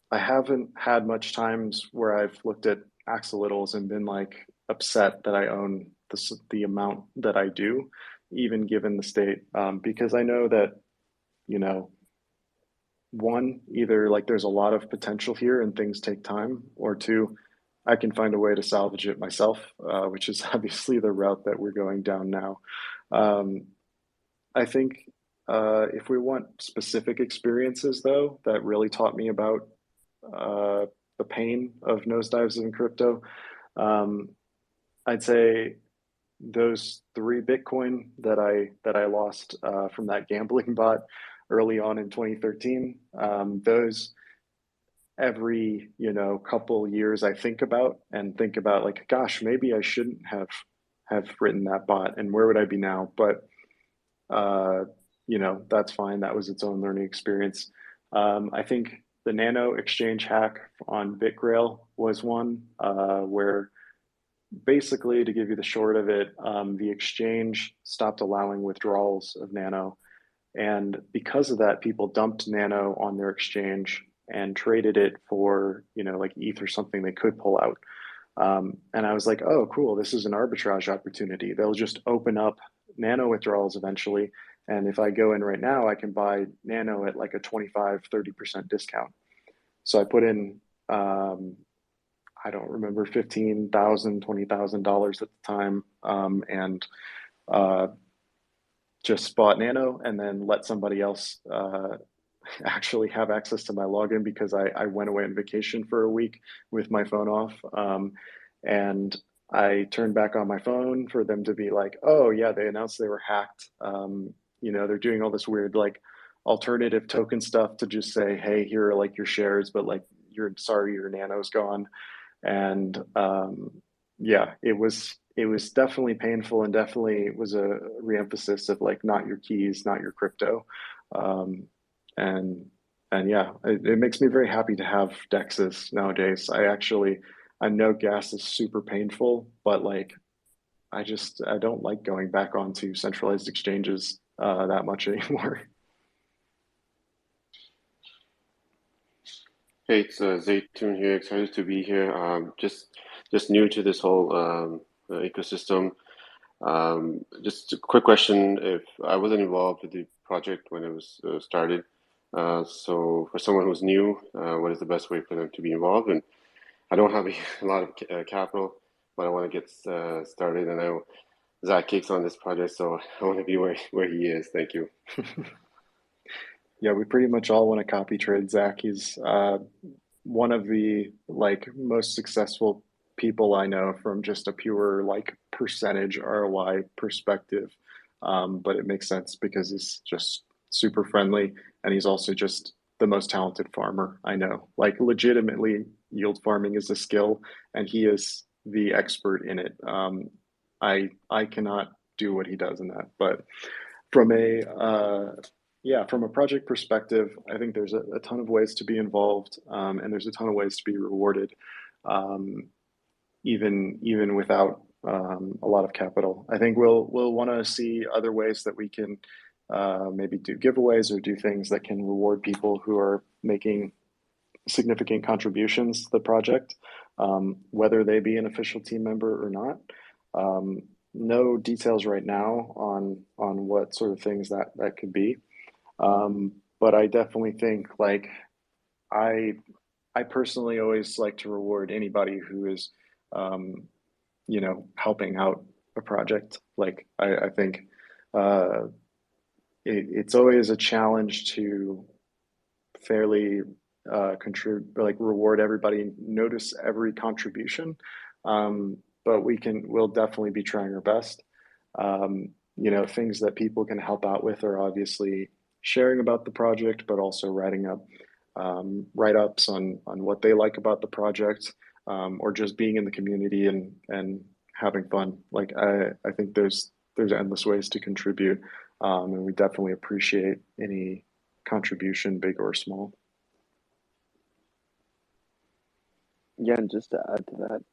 I haven't had much times where I've looked at Axolotls and been like upset that I own the amount that I do, even given the state, because I know that, you know, one, either like there's a lot of potential here and things take time, or two, I can find a way to salvage it myself, which is obviously the route that we're going down now. I think if we want specific experiences, though, that really taught me about the pain of nosedives in crypto, I'd say those 3 Bitcoin that I lost from that gambling bot early on in 2013. Those every, you know, couple years I think about like, gosh, maybe I shouldn't have written that bot, and where would I be now? But you know, that's fine. That was its own learning experience. I think the Nano exchange hack on BitGrail was one where basically, to give you the short of it, the exchange stopped allowing withdrawals of Nano. And because of that, people dumped Nano on their exchange and traded it for, you know, like ETH or something they could pull out. And I was like, oh, cool, this is an arbitrage opportunity. They'll just open up Nano withdrawals eventually. And if I go in right now, I can buy Nano at like a 25, 30% discount. So I put in, I don't remember, $15,000, $20,000 at the time, and just bought Nano and then let somebody else actually have access to my login because I went away on vacation for a week with my phone off. And I turned back on my phone for them to be like, oh yeah, they announced they were hacked. You know, they're doing all this weird like alternative token stuff to just say, hey, here are like your shares, but like you're sorry, your Nano's gone. And yeah, it was definitely painful, and definitely was a reemphasis of like not your keys, not your crypto. And yeah, it makes me very happy to have dexes nowadays. I know gas is super painful, but like I don't like going back onto centralized exchanges that much anymore. Hey, it's Zaytoon here. Excited to be here. Just new to this whole ecosystem. Just a quick question. If I wasn't involved with the project when it was started, so for someone who's new, what is the best way for them to be involved? And I don't have a lot of capital, but I want to get started. And I know Zach kicks on this project, so I want to be where he is. Thank you. Yeah, we pretty much all want to copy trade Zach. He's one of the like most successful people I know from just a pure like percentage ROI perspective. But it makes sense because he's just super friendly, and he's also just the most talented farmer I know. Like legitimately, yield farming is a skill, and he is the expert in it. I cannot do what he does in that, but from a yeah, from a project perspective, I think there's a ton of ways to be involved, and there's a ton of ways to be rewarded, even without a lot of capital. I think we'll want to see other ways that we can maybe do giveaways or do things that can reward people who are making significant contributions to the project, whether they be an official team member or not. No details right now on what sort of things that could be. But I definitely think like I I personally always like to reward anybody who is helping out a project. Like I think uh, it's always a challenge to fairly contribute, like reward everybody, notice every contribution. But we'll definitely be trying our best. Things that people can help out with are obviously sharing about the project, but also writing up write-ups on what they like about the project, or just being in the community and having fun. Like I think there's endless ways to contribute, and we definitely appreciate any contribution, big or small. Yeah, and just to add to that,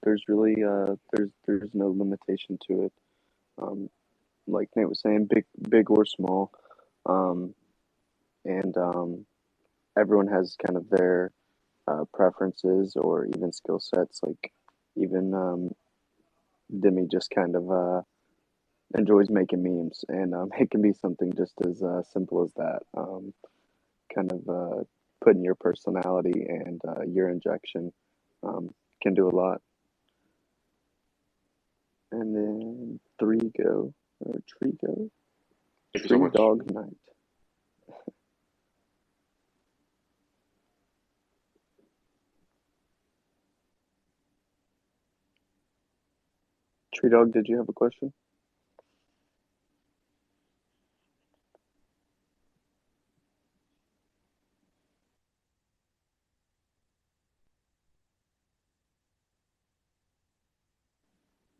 there's really there's no limitation to it. Um, like Nate was saying, big or small, um, and everyone has kind of their preferences or even skill sets. Like even Demi just kind of enjoys making memes, and it can be something just as simple as that. Kind of putting your personality and your injection can do a lot. And then Trigo. Thank you so Tree much. Dog Night. Tree Dog, did you have a question?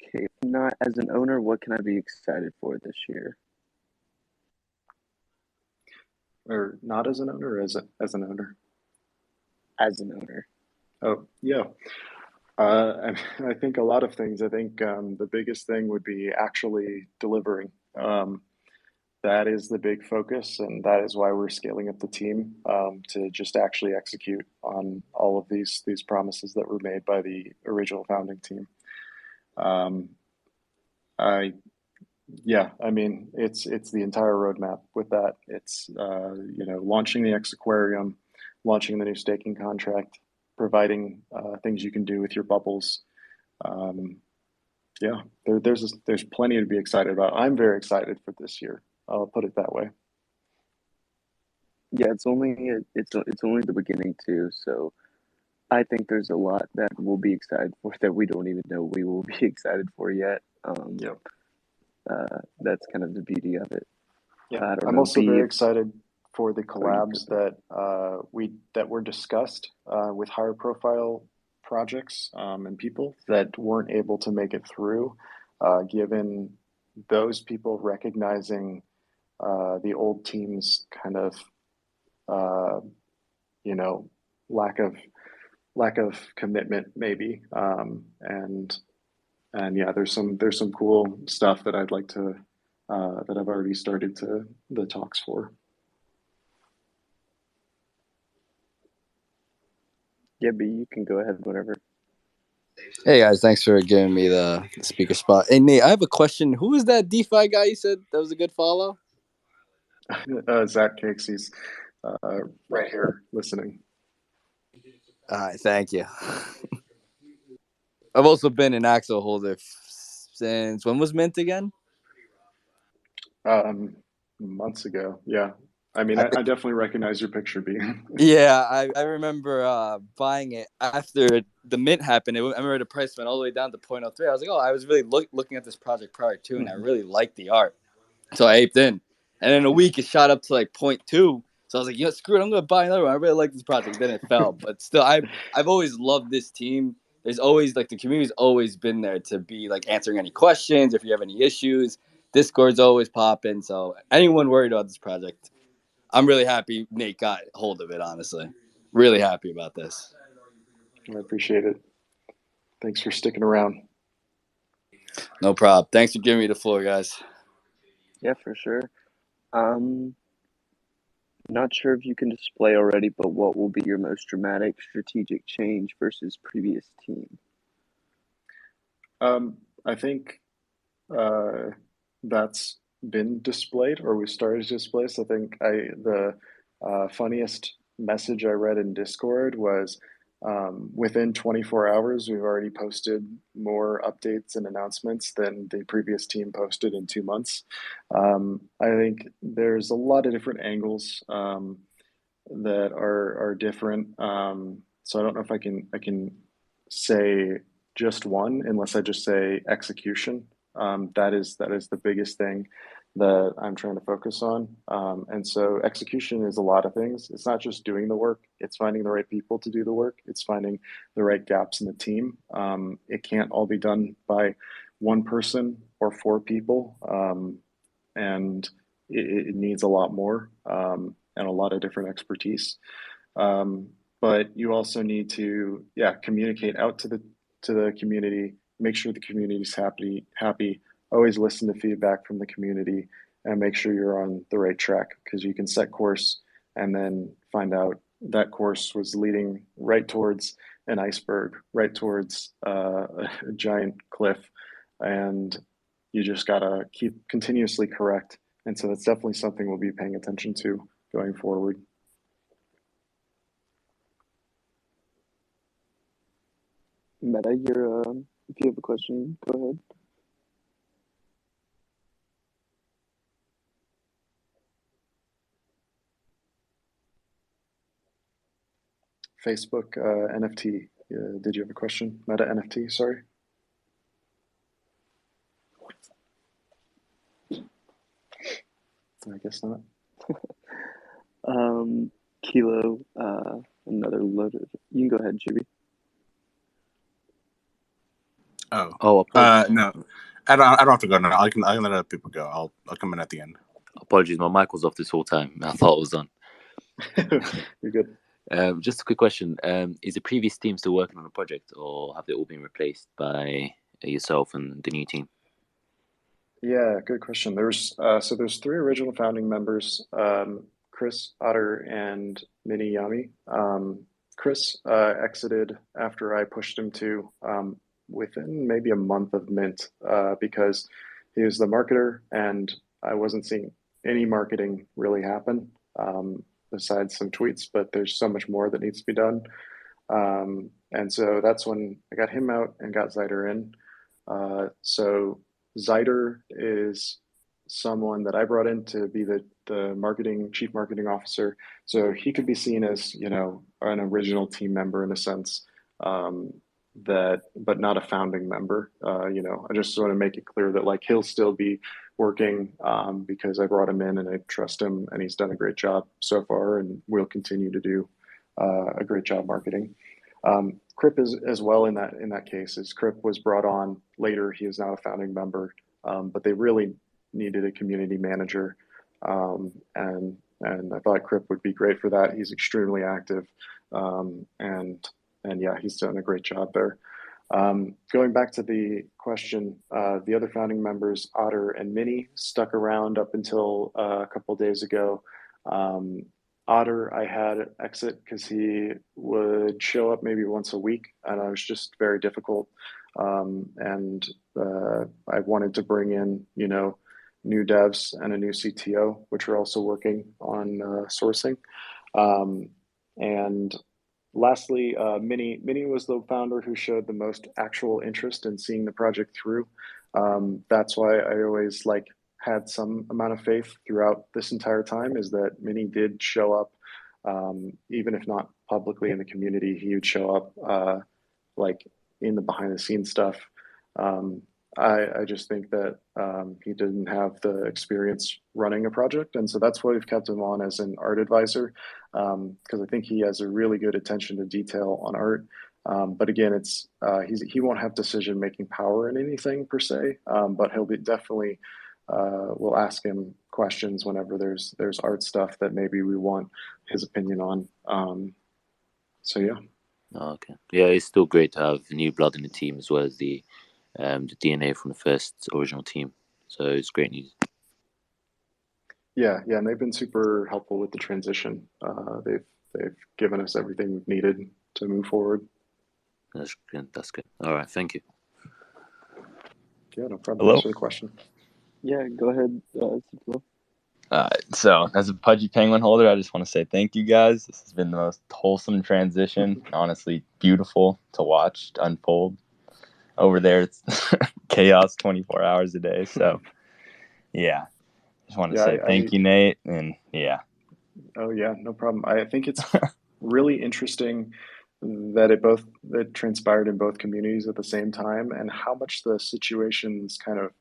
Okay, if not, as an owner, what can I be excited for this year? Or not as an owner, or as an owner? As an owner. Oh, yeah. I think a lot of things. I think the biggest thing would be actually delivering. That is the big focus, and that is why we're scaling up the team, to just actually execute on all of these promises that were made by the original founding team. Um, I Yeah, I mean it's the entire roadmap with that. It's launching the X Aquarium, launching the new staking contract, providing things you can do with your bubbles. Um, yeah, there's plenty to be excited about. I'm very excited for this year. I'll put it that way. Yeah, it's only the beginning too. So I think there's a lot that we'll be excited for that we don't even know we will be excited for yet. Yep. That's kind of the beauty of it. Yeah, I don't I'm know. also very excited for the Oh, you collabs that were discussed with higher profile projects and people that weren't able to make it through, given those people recognizing the old team's kind of uh, you know lack of commitment maybe, and yeah, there's some cool stuff that I'd like to that I've already started to the talks for. Yeah, B, you can go ahead whenever. Hey guys, thanks for giving me the speaker spot. Hey Nate, I have a question. Who is that DeFi guy you said that was a good follow? Zach Cakes, he's right here listening. All right, thank you. I've also been an Axel holder since when was Mint again? Months ago. Yeah. I mean, I definitely recognize your picture, B. Yeah, I remember buying it after the Mint happened. I remember the price went all the way down to 0.03. I was like, oh, I was really looking at this project prior to, and I really liked the art. So I aped in. And in a week, it shot up to like 0.2. So I was like, screw it, I'm going to buy another one. I really like this project. Then it fell. But still, I've always loved this team. There's always, like, the community's always been there to be, like, answering any questions. If you have any issues, Discord's always popping. So anyone worried about this project, I'm really happy Nate got hold of it, honestly. Really happy about this. I appreciate it. Thanks for sticking around. No problem. Thanks for giving me the floor, guys. Yeah, for sure. Not sure if you can display already, but what will be your most dramatic strategic change versus previous team? I think that's been displayed, or we started to display. So I think the funniest message I read in Discord was within 24 hours, we've already posted more updates and announcements than the previous team posted in 2 months. I think there's a lot of different angles that are different. So I don't know if I can say just one unless I just say execution. That is the biggest thing that I'm trying to focus on. And so execution is a lot of things. It's not just doing the work, it's finding the right people to do the work, it's finding the right gaps in the team. It can't all be done by one person or four people. And it needs a lot more and a lot of different expertise. But you also need to, yeah, communicate out to the community, make sure the community's happy. Always listen to feedback from the community and make sure you're on the right track, because you can set course and then find out that course was leading right towards an iceberg, right towards a giant cliff, and you just gotta keep continuously correct. And so that's definitely something we'll be paying attention to going forward. Meta, if you have a question, go ahead. Facebook NFT. Did you have a question? Meta NFT, sorry. I guess not. Kilo, another loaded. You can go ahead, Chibi. No, I don't have to go now. I can let other people go. I'll come in at the end. Apologies, my mic was off this whole time. I thought it was on. You're good. Just a quick question. Is the previous team still working on the project, or have they all been replaced by yourself and the new team? Yeah, good question. There's three original founding members, Chris, Otter, and Mini Yami. Chris exited after I pushed him to within maybe a month of Mint because he was the marketer and I wasn't seeing any marketing really happen besides some tweets, but there's so much more that needs to be done. And so that's when I got him out and got Zyder in. So Zyder is someone that I brought in to be the chief marketing officer. So he could be seen as, an original team member in a sense, but not a founding member. I just want to make it clear that like he'll still be working because I brought him in and I trust him and he's done a great job so far and will continue to do a great job marketing. Crip is as well in that case. As Crip was brought on later, he is now a founding member, but they really needed a community manager, and I thought Crip would be great for that. He's extremely active, and yeah, he's done a great job there. Going back to the question, the other founding members, Otter and Minnie, stuck around up until a couple of days ago. Otter, I had exit because he would show up maybe once a week, and it was just very difficult. And I wanted to bring in, new devs and a new CTO, which we're also working on sourcing. And lastly, Minnie was the founder who showed the most actual interest in seeing the project through. That's why I always had some amount of faith throughout this entire time, is that Minnie did show up, even if not publicly in the community, he would show up in the behind the scenes stuff. I just think that he didn't have the experience running a project, and so that's why we've kept him on as an art advisor, because I think he has a really good attention to detail on art. But again, he won't have decision-making power in anything per se, but he'll be definitely. We'll ask him questions whenever there's art stuff that maybe we want his opinion on. So yeah. Oh, okay. Yeah, it's still great to have new blood in the team as well as the DNA from the first original team. So it's great news. Yeah, and they've been super helpful with the transition. They've given us everything we've needed to move forward. That's good. That's good. All right. Thank you. Yeah, no problem. Hello? Thanks for the question. Yeah, go ahead. Ciclo. So as a Pudgy Penguin holder, I just want to say thank you guys. This has been the most wholesome transition. Honestly, beautiful to watch unfold. Over there, it's chaos 24 hours a day. So, yeah, just want to Yeah, say thank you, Nate. And yeah. Oh yeah, no problem. I think it's really interesting that it transpired in both communities at the same time, and how much the situations kind of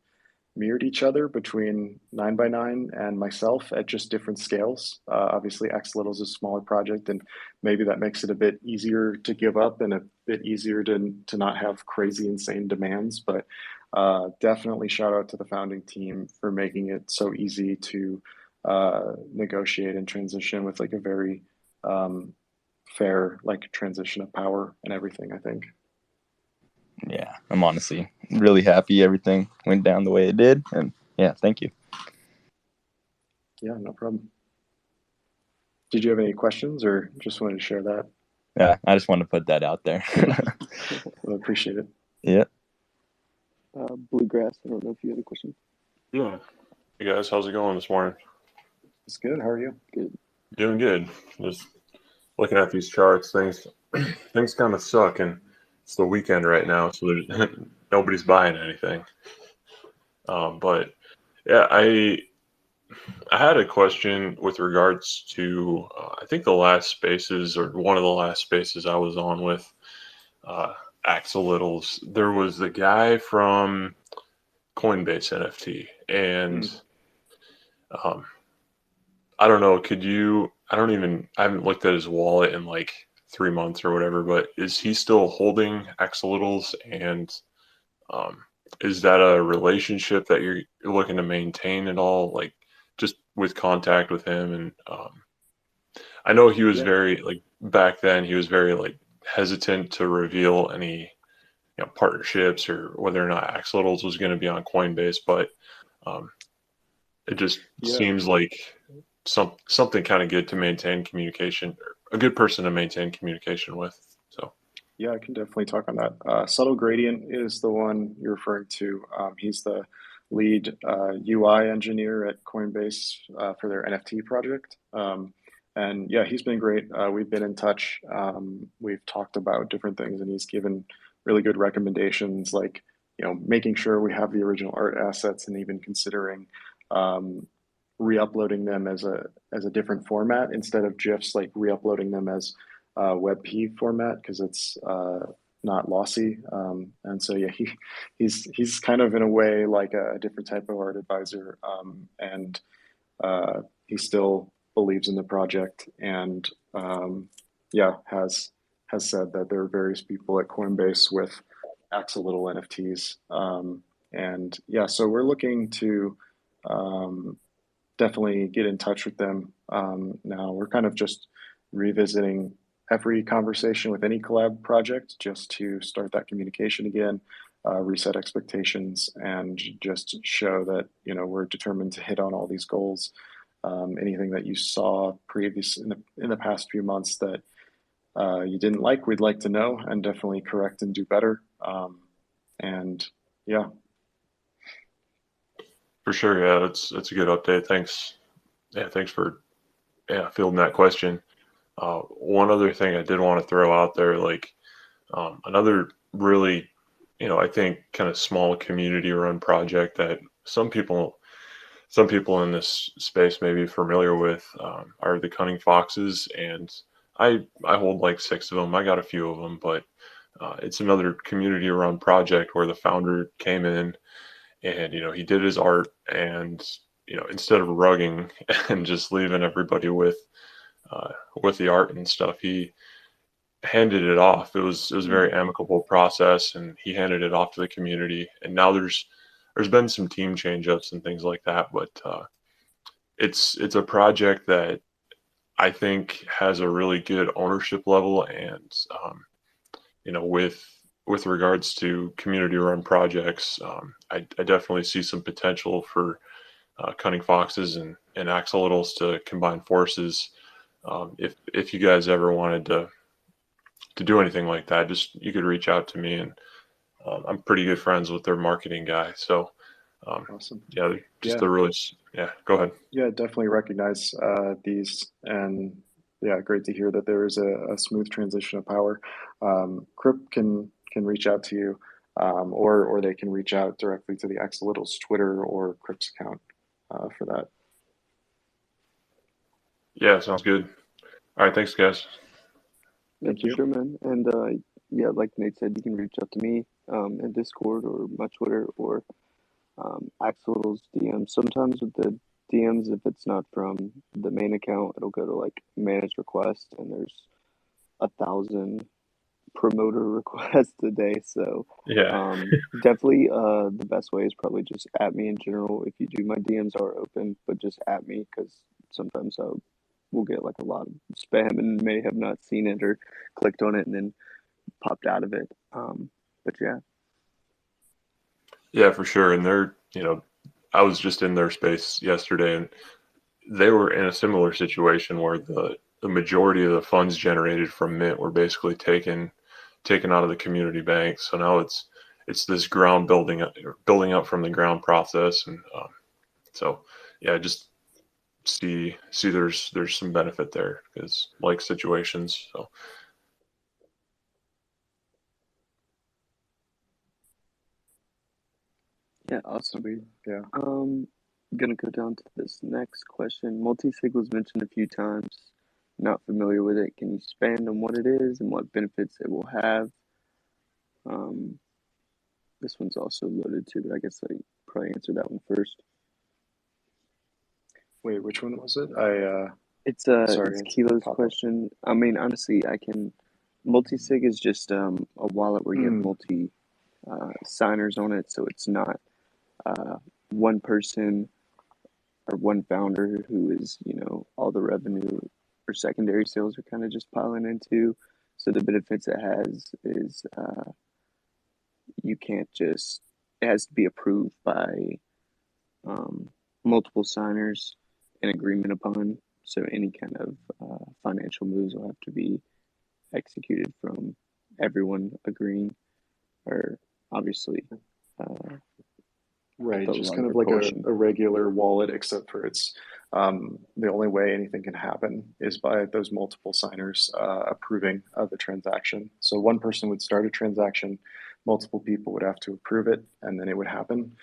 mirrored each other between 9x9 and myself at just different scales. Obviously, X Little is a smaller project, and maybe that makes it a bit easier to give up and a bit easier to not have crazy, insane demands. But definitely shout out to the founding team for making it so easy to negotiate and transition with like a very fair like transition of power and everything, I think. Yeah, I'm honestly really happy everything went down the way it did. And yeah, thank you. Yeah, no problem. Did you have any questions or just wanted to share that? Yeah, I just wanted to put that out there. I appreciate it. Yeah. Bluegrass, I don't know if you had a question. Yeah. Hey guys, how's it going this morning? It's good. How are you? Good. Doing good. Just looking at these charts, things kind of suck, and it's the weekend right now, so there's nobody's buying anything. But yeah, I had a question with regards to I think the last spaces or one of the last spaces I was on with Axolittles. There was the guy from Coinbase NFT, and I don't know. I haven't looked at his wallet in like 3 months or whatever, but is he still holding Axolittles? And is that a relationship that you're looking to maintain at all? Like just with contact with him? And I know he was very like back then, he was very like hesitant to reveal any partnerships or whether or not Axolittles was going to be on Coinbase, but it just seems like something kind of good to maintain communication, a good person to maintain communication with. So yeah, I can definitely talk on that. Subtle Gradient is the one you're referring to. He's the lead UI engineer at Coinbase for their NFT project. And yeah, he's been great. We've been in touch. We've talked about different things, and he's given really good recommendations, like making sure we have the original art assets, and even considering re-uploading them as a different format instead of GIFs, like re-uploading them as WebP format, because it's not lossy. And so yeah, he's kind of in a way like a different type of art advisor, and he still believes in the project, and has said that there are various people at Coinbase with Axolotl NFTs, and yeah, so we're looking to definitely get in touch with them. Now we're kind of just revisiting every conversation with any collab project just to start that communication again, reset expectations, and just show that we're determined to hit on all these goals. Anything that you saw previous in the past few months that you didn't like, we'd like to know and definitely correct and do better. And yeah. For sure, yeah, that's a good update. Thanks. Yeah, thanks for fielding that question. One other thing I did want to throw out there, like another really, I think kind of small community-run project that some people in this space may be familiar with are the Cunning Foxes, and I hold like 6 of them. I got a few of them, but it's another community-run project where the founder came in and he did his art, and instead of rugging and just leaving everybody with the art and stuff, he handed it off. It was a very amicable process, and he handed it off to the community. And now there's been some team change-ups and things like that, but it's a project that I think has a really good ownership level, and with regards to community-run projects, I definitely see some potential for Cunning Foxes and Axolotls to combine forces. If you guys ever wanted to do anything like that, just you could reach out to me, and I'm pretty good friends with their marketing guy. So Awesome. yeah, just the really Go ahead. Yeah, definitely recognize these, and yeah, great to hear that there is a smooth transition of power. Crip can reach out to you, or they can reach out directly to the Axolotls Twitter or Crip's account for that. Yeah, sounds good. All right, thanks, guys. Yeah, for sure, man. And yeah, like Nate said, you can reach out to me in Discord or my Twitter or Axel's DM. Sometimes with the DMs, if it's not from the main account, it'll go to like managed request, and there's 1,000 promoter requests a day. So Yeah. definitely the best way is probably just at me in general. If you do, my DMs are open, but just at me, because sometimes we'll get like a lot of spam and may have not seen it or clicked on it and then popped out of it. But yeah. Yeah, for sure. And I was just in their space yesterday, and they were in a similar situation where the majority of the funds generated from Mint were basically taken out of the community bank. So now it's this building up from the ground process, and so yeah, just see there's some benefit there because like situations. So Yeah, awesome. Yeah. Gonna go down to this next question. Multi-sig was mentioned a few times. Not familiar with it. Can you expand on what it is and what benefits it will have? This one's also loaded too, but I guess I probably answer that one first. Wait, which one was it? It's sorry, it's Kilo's question. I mean, honestly, multi-sig is just a wallet where you have multi signers on it, so it's not one person or one founder who is, all the revenue or secondary sales are kind of just piling into. So the benefits it has is it has to be approved by multiple signers and agreement upon. So any kind of financial moves will have to be executed from everyone agreeing, or obviously. Right, just kind of like a regular wallet, except for it's the only way anything can happen is by those multiple signers approving of the transaction. So one person would start a transaction, multiple people would have to approve it, and then it would happen.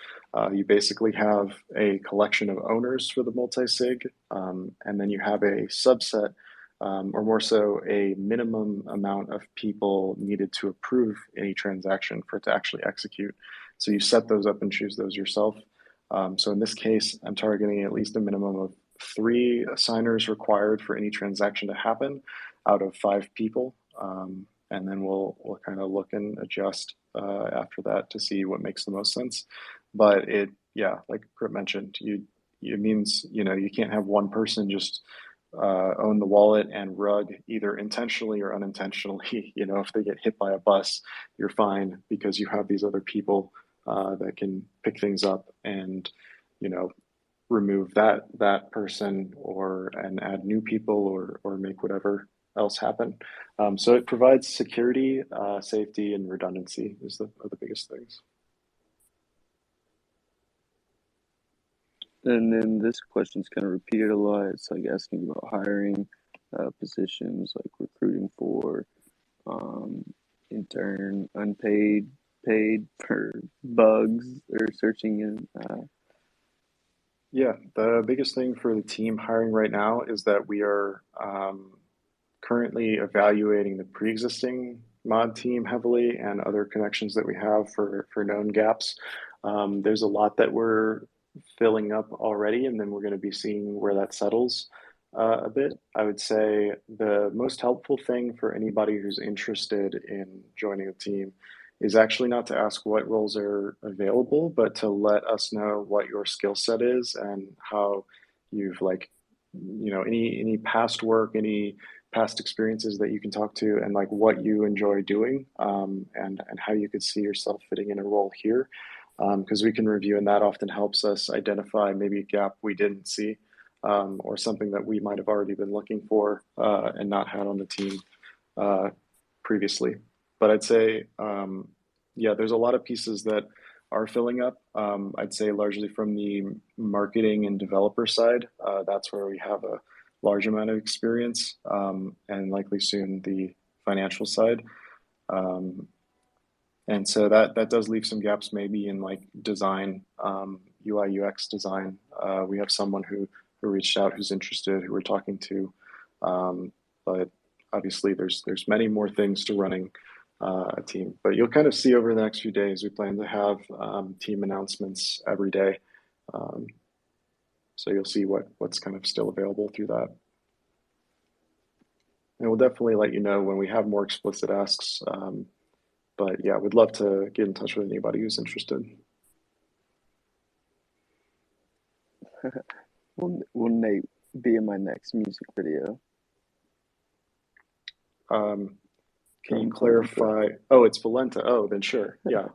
You basically have a collection of owners for the multi-sig, and then you have a subset, or more so a minimum amount of people needed to approve any transaction for it to actually execute. So you set those up and choose those yourself. So in this case, I'm targeting at least a minimum of 3 signers required for any transaction to happen out of 5 people. And then we'll kind of look and adjust after that to see what makes the most sense. But like Kurt mentioned, it means, you can't have one person just own the wallet and rug either intentionally or unintentionally. If they get hit by a bus, you're fine because you have these other people that can pick things up and, remove that person and add new people or make whatever else happen. So it provides security, safety, and redundancy are the biggest things. And then this question's kind of repeated a lot. It's like asking about hiring positions, like recruiting for intern, unpaid, paid for bugs or searching in. Yeah, the biggest thing for the team hiring right now is that we are currently evaluating the pre-existing mod team heavily and other connections that we have for known gaps. There's a lot that we're filling up already, and then we're going to be seeing where that settles a bit. I would say the most helpful thing for anybody who's interested in joining a team is actually not to ask what roles are available, but to let us know what your skill set is and how you've any past work, any past experiences that you can talk to, and like what you enjoy doing, and how you could see yourself fitting in a role here. because we can review, and that often helps us identify maybe a gap we didn't see, or something that we might have already been looking for and not had on the team previously. But I'd say, yeah, there's a lot of pieces that are filling up. I'd say largely from the marketing and developer side. That's where we have a large amount of experience, and likely soon the financial side. And so that does leave some gaps maybe in like design, UI UX design. We have someone who reached out who's interested, who we're talking to, but obviously there's many more things to running a team. But you'll kind of see over the next few days, we plan to have team announcements every day. So you'll see what's kind of still available through that. And we'll definitely let you know when we have more explicit asks. But yeah, we'd love to get in touch with anybody who's interested. Will Nate be in my next music video? Can you clarify? Oh, it's Valenta. Oh, then sure. Yeah,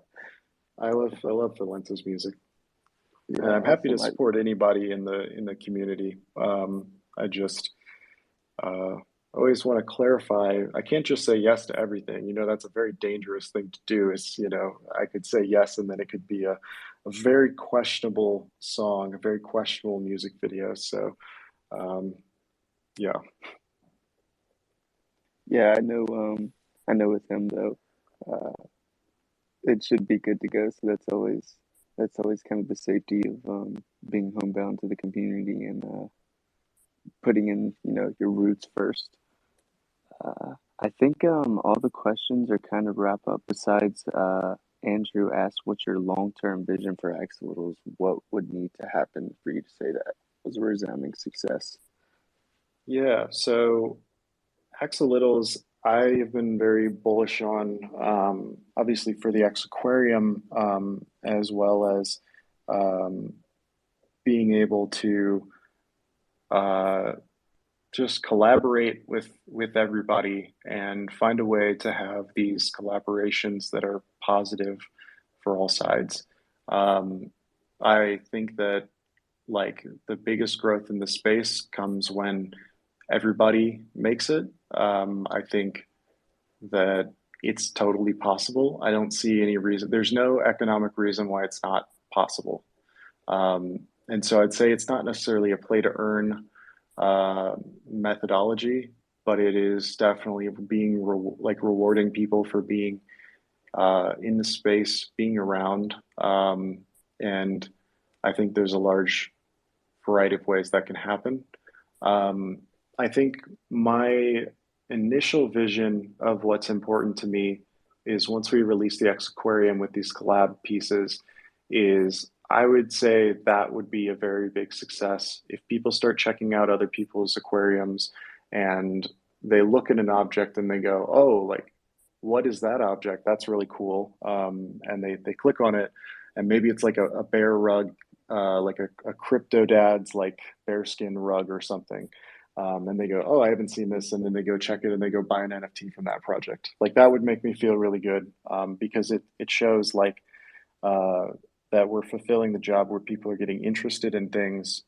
I love Valenta's music, and I'm happy to support anybody in the community. I just always want to clarify. I can't just say yes to everything. You know, that's a very dangerous thing to do. Is, you know, I could say yes, and then it could be a very questionable song, a very questionable music video. So, yeah. Yeah, I know with him though, it should be good to go. So that's always kind of the safety of being homebound to the community and putting in, you know, your roots first. I think all the questions are kind of wrap up. Besides, Andrew asked, "What's your long-term vision for Axolotls? What would need to happen for you to say that was a resounding success?" Yeah. So Axolotls, I have been very bullish on, obviously for the X Aquarium, as well as being able to just collaborate with everybody and find a way to have these collaborations that are positive for all sides. I think that like the biggest growth in the space comes when everybody makes it. I think that it's totally possible. I don't see any reason. There's no economic reason why it's not possible. And so I'd say it's not necessarily a play to earn methodology, but it is definitely being rewarding people for being in the space, being around. And I think there's a large variety of ways that can happen. I think my initial vision of what's important to me is once we release the X Aquarium with these collab pieces, is I would say that would be a very big success. If people start checking out other people's aquariums and they look at an object and they go, "Oh, like, what is that object? That's really cool." And they click on it, and maybe it's like a bear rug, like a crypto dad's like bearskin rug or something. And they go, "Oh, I haven't seen this," and then they go check it and they go buy an NFT from that project. Like that would make me feel really good, because it shows like that we're fulfilling the job where people are getting interested in things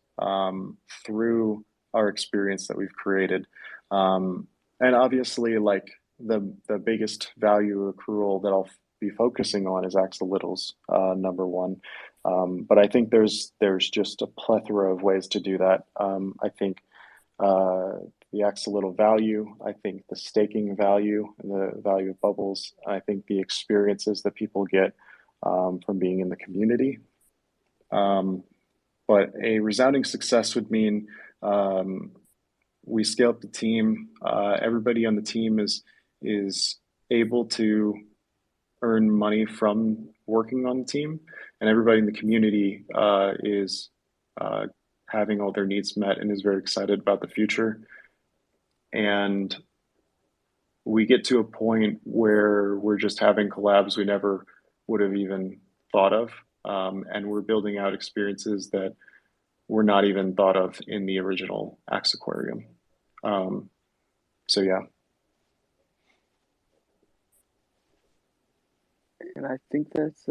through our experience that we've created. And obviously, like the biggest value accrual that I'll be focusing on is Axolotls, number one. But I think there's just a plethora of ways to do that. I think the axolotl value, I think the staking value, and the value of bubbles, I think the experiences that people get from being in the community. But a resounding success would mean we scale up the team. Everybody on the team is able to earn money from working on the team, and everybody in the community is having all their needs met and is very excited about the future. And we get to a point where we're just having collabs we never would have even thought of. And we're building out experiences that were not even thought of in the original Axe Aquarium. So yeah. And I think that's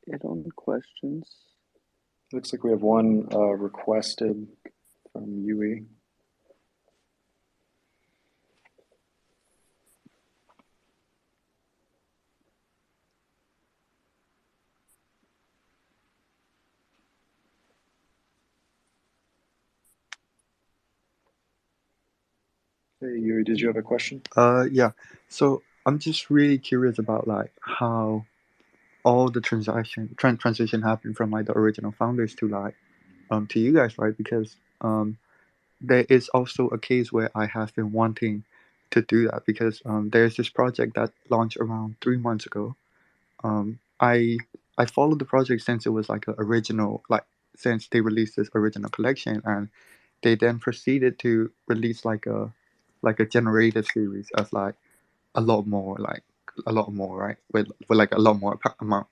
it on questions. Looks like we have one requested from Yui. Hey Yui, did you have a question? Yeah. So I'm just really curious about like how all the transition happened from like the original founders to like to you guys, right? Because there is also a case where I have been wanting to do that because there's this project that launched around 3 months ago. I followed the project since it was like an original, like since they released this original collection, and they then proceeded to release like a generative series of like a lot more, right? With like a lot more amount.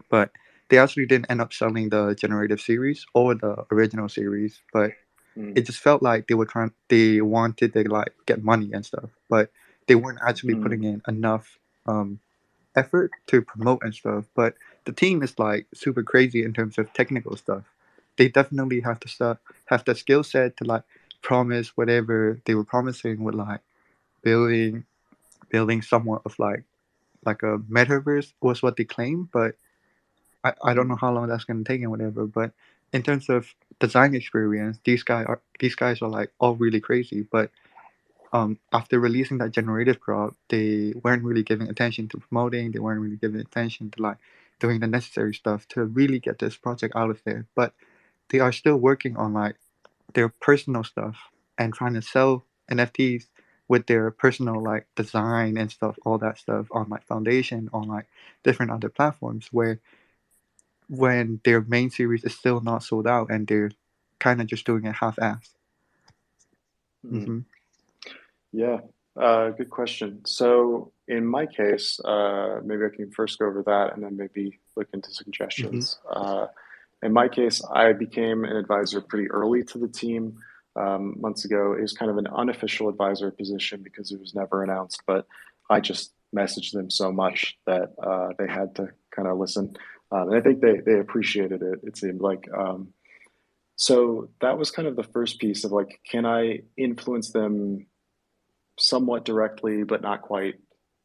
But they actually didn't end up selling the generative series or the original series, but it just felt like they wanted to like get money and stuff, but they weren't actually putting in enough um effort to promote and stuff. But the team is like super crazy in terms of technical stuff. They definitely have the skill set to like promise whatever they were promising with like building somewhat of like a metaverse was what they claim, but I don't know how long that's gonna take and whatever. But in terms of design experience, these guys are like all really crazy. But after releasing that generative crop, they weren't really giving attention to promoting. They weren't really giving attention to like doing the necessary stuff to really get this project out of there. But they are still working on like their personal stuff and trying to sell NFTs with their personal like design and stuff, all that stuff on like Foundation, on like different other platforms where when their main series is still not sold out and they're kind of just doing it half-assed. Mm-hmm. Yeah, good question. So in my case, maybe I can first go over that and then maybe look into Mm-hmm. suggestions. In my case, I became an advisor pretty early to the team months ago. It was kind of an unofficial advisor position because it was never announced, but I just messaged them so much that they had to kind of listen. And I think they appreciated it, it seemed like. So that was kind of the first piece of like, can I influence them somewhat directly, but not quite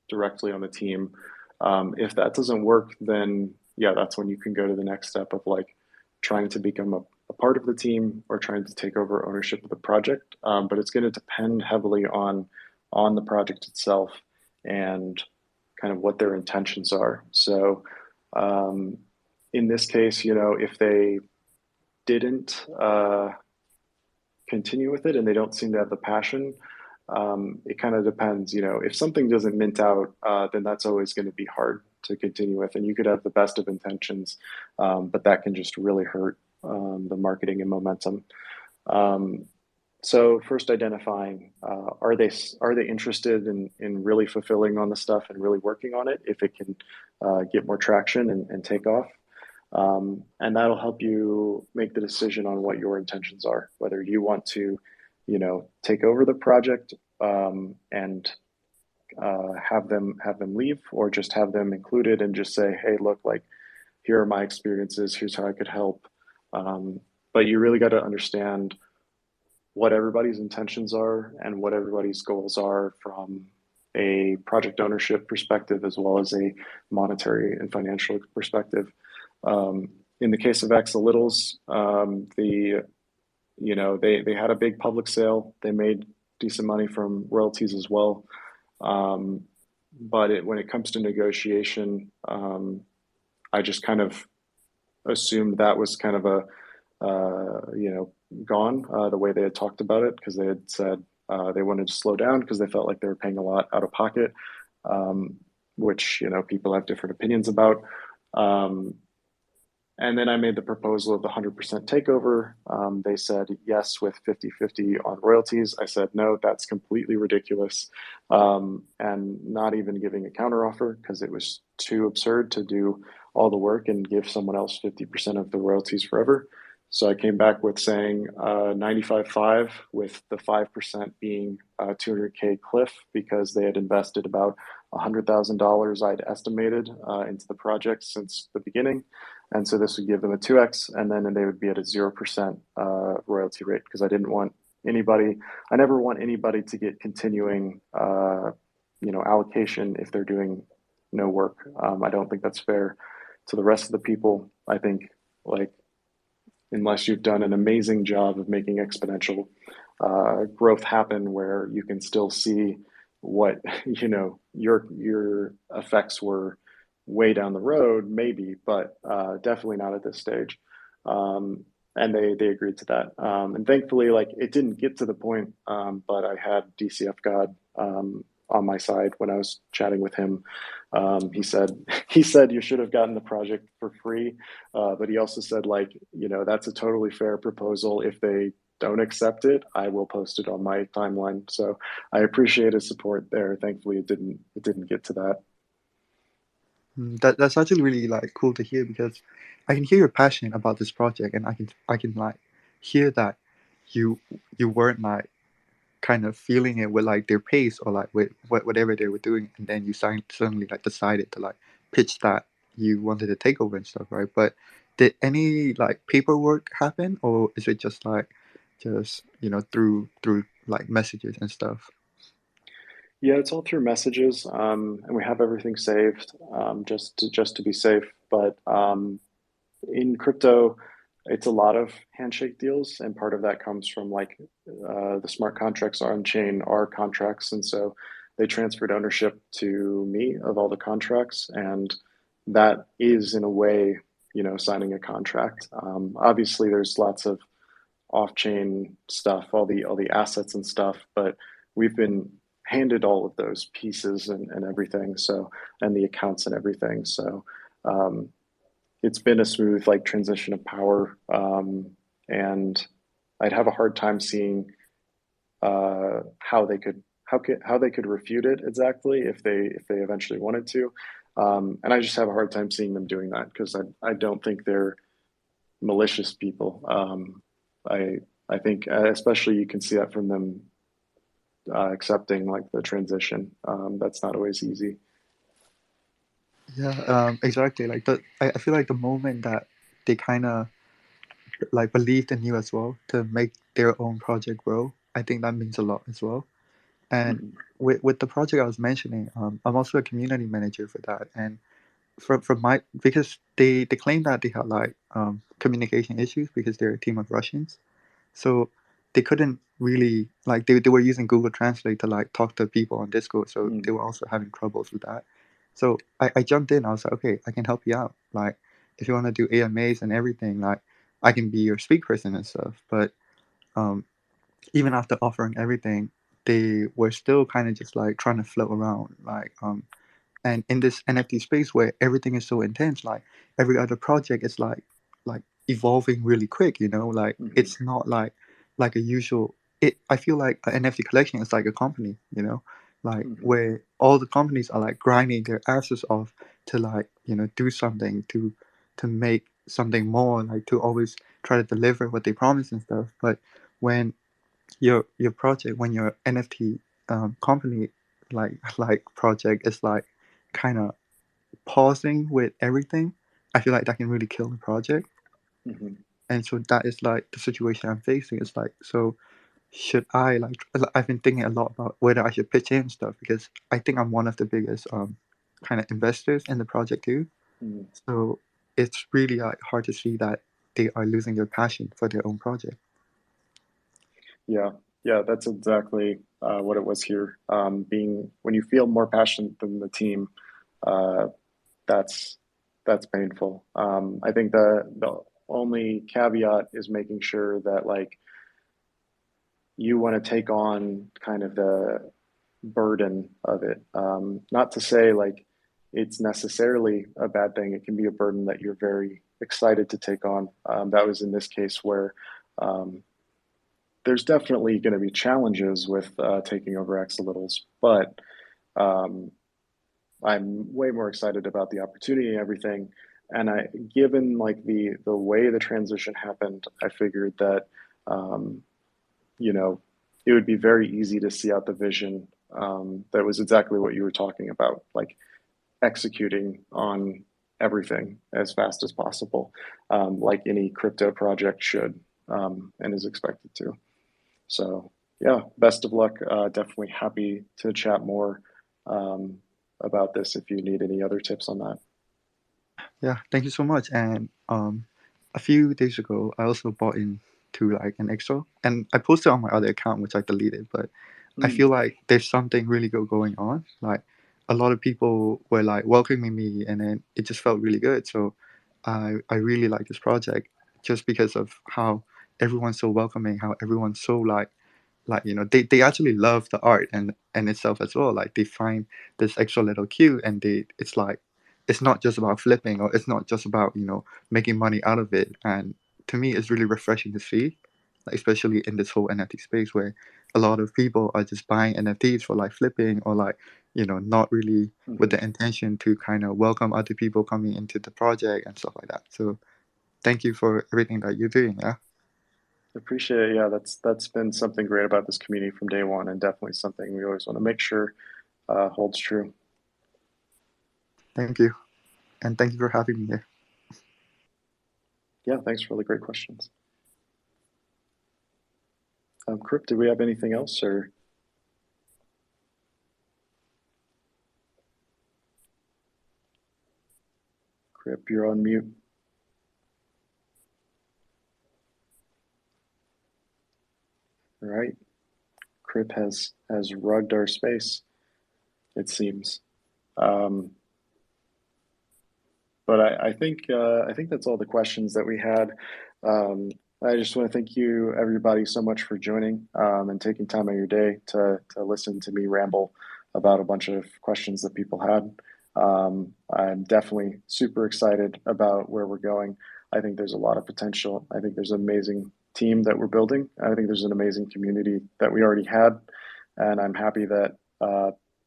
directly on the team? If that doesn't work, then yeah, that's when you can go to the next step of like trying to become a part of the team or trying to take over ownership of the project. But it's going to depend heavily on the project itself and kind of what their intentions are. So in this case, you know, if they didn't continue with it and they don't seem to have the passion, it kind of depends. You know, if something doesn't mint out, then that's always going to be hard to continue with. And you could have the best of intentions, but that can just really hurt the marketing and momentum. So first identifying, are they interested in really fulfilling on the stuff and really working on it if it can get more traction and take off? And that'll help you make the decision on what your intentions are, whether you want to, you know, take over the project and have them leave, or just have them included and just say, hey, look, like here are my experiences, here's how I could help. But you really got to understand what everybody's intentions are and what everybody's goals are from a project ownership perspective as well as a monetary and financial perspective. In the case of Axolittles, they had a big public sale. They made decent money from royalties as well. But when it comes to negotiation, I just kind of assumed that was kind of gone the way they had talked about it, because they had said they wanted to slow down because they felt like they were paying a lot out of pocket, which, you know, people have different opinions about. And then I made the proposal of the 100% takeover. They said yes with 50-50 on royalties. I said, no, that's completely ridiculous. And not even giving a counteroffer because it was too absurd to do all the work and give someone else 50% of the royalties forever. So I came back with saying 95.5, with the 5% being 200K cliff, because they had invested about $100,000 I'd estimated into the project since the beginning. And so this would give them a 2x, and then they would be at a 0% royalty rate, because I never want anybody to get continuing, allocation if they're doing no work. I don't think that's fair to the rest of the people. I think, like, unless you've done an amazing job of making exponential growth happen, where you can still see what your effects were way down the road, maybe, but definitely not at this stage. And they agreed to that. And thankfully, like, it didn't get to the point, but I had DCF God on my side when I was chatting with him. He said you should have gotten the project for free, but he also said, like, that's a totally fair proposal. If they don't accept it, I will post it on my timeline. So I appreciate his support there. Thankfully, it didn't get to that. That's actually really like cool to hear, because I can hear you're passionate about this project, and I can like hear that you weren't like kind of feeling it with like their pace, or like with whatever they were doing, and then you suddenly like decided to like pitch that you wanted to take over and stuff, right? But did any like paperwork happen, or is it just through like messages and stuff? Yeah, it's all through messages, and we have everything saved, just to be safe. But in crypto, it's a lot of handshake deals, and part of that comes from, like, the smart contracts on chain are contracts, and so they transferred ownership to me of all the contracts, and that is, in a way, signing a contract. Obviously, there's lots of off-chain stuff, all the assets and stuff, but we've been handed all of those pieces and everything, so, and the accounts and everything. So it's been a smooth, like, transition of power, and I'd have a hard time seeing how they could refute it exactly if they eventually wanted to, and I just have a hard time seeing them doing that, because I don't think they're malicious people. I think, especially, you can see that from them accepting, like, the transition. That's not always easy. Yeah, exactly. Like I feel like the moment that they kind of like believed in you as well to make their own project grow, I think that means a lot as well. And Mhm. with the project I was mentioning, I'm also a community manager for that. And from my, because they claim that they had like communication issues because they're a team of Russians, so they couldn't really like they were using Google Translate to like talk to people on Discord, so they were also having troubles with that. So I jumped in. I was like, okay, I can help you out. Like, if you want to do AMAs and everything, like, I can be your speak person and stuff. But um, even after offering everything, they were still kind of just like trying to float around, like and in this NFT space where everything is so intense, like every other project is like evolving really quick, like it's not like a usual. I feel like an NFT collection is like a company, like where all the companies are like grinding their asses off to like do something to make something more, like to always try to deliver what they promise and stuff. But when your project, when your NFT company like project is like kind of pausing with everything, I feel like that can really kill the project. Mhm. And so that is like the situation I'm facing. It's like, so should I like? I've been thinking a lot about whether I should pitch in stuff, because I think I'm one of the biggest kind of investors in the project too. Mhm. So it's really like hard to see that they are losing their passion for their own project. Yeah, that's exactly what it was here. Being When you feel more passionate than the team, uh, that's painful. I think the only caveat is making sure that, like, you want to take on kind of the burden of it. Not to say, like, it's necessarily a bad thing. It can be a burden that you're very excited to take on. That was in this case where um, there's definitely going to be challenges with taking over Axolotls, but um, I'm way more excited about the opportunity and everything. And given, like, the way the transition happened, I figured that um, you know it would be very easy to see out the vision that was exactly what you were talking about, like executing on everything as fast as possible, like any crypto project should, and is expected to. So yeah, best of luck. Definitely happy to chat more about this if you need any other tips on that. Yeah, thank you so much. And a few days ago, I also bought into like an extra, and I posted on my other account, which I deleted. But I feel like there's something really good going on. Like a lot of people were like welcoming me, and then it just felt really good. So I really like this project just because of how everyone's so welcoming, how everyone's so like they actually love the art and itself as well. Like they find this extra little cute, and it's like it's not just about flipping, or it's not just about making money out of it. And to me it's really refreshing to see, like especially in this whole NFT space where a lot of people are just buying NFTs for like flipping, or like not really with the intention to kind of welcome other people coming into the project and stuff like that. So thank you for everything that you're doing. Yeah, Appreciate it. Yeah, that's been something great about this community from day one, and definitely something we always want to make sure holds true. thank you, and thank you for having me here. Yeah, thanks for all the great questions. Krip, do we have anything else, or? Krip, you're on mute. All right. Krip has rugged our space, it seems. But I think that's all the questions that we had. I just want to thank you, everybody, so much for joining and taking time out of your day to listen to me ramble about a bunch of questions that people had. I'm definitely super excited about where we're going. I think there's a lot of potential. I think there's an amazing team that we're building. I think there's an amazing community that we already had, and I'm happy that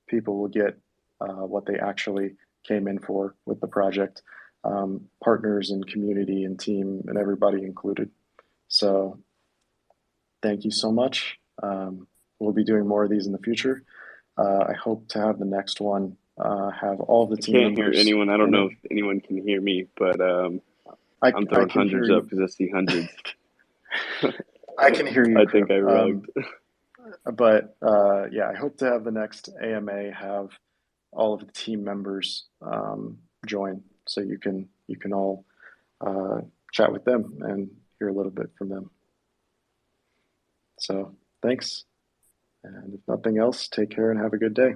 people will get what they actually came in for with the project, partners and community and team and everybody included. So thank you so much. We'll be doing more of these in the future. I hope to have the next one have all the I team can't hear members. anyone. I don't know if anyone can hear me, but I'm throwing hundreds up because I see hundreds. I can hear you. I think I rugged. But yeah, I hope to have the next AMA have all of the team members join, so you can all chat with them and hear a little bit from them. So thanks, and if nothing else, take care and have a good day.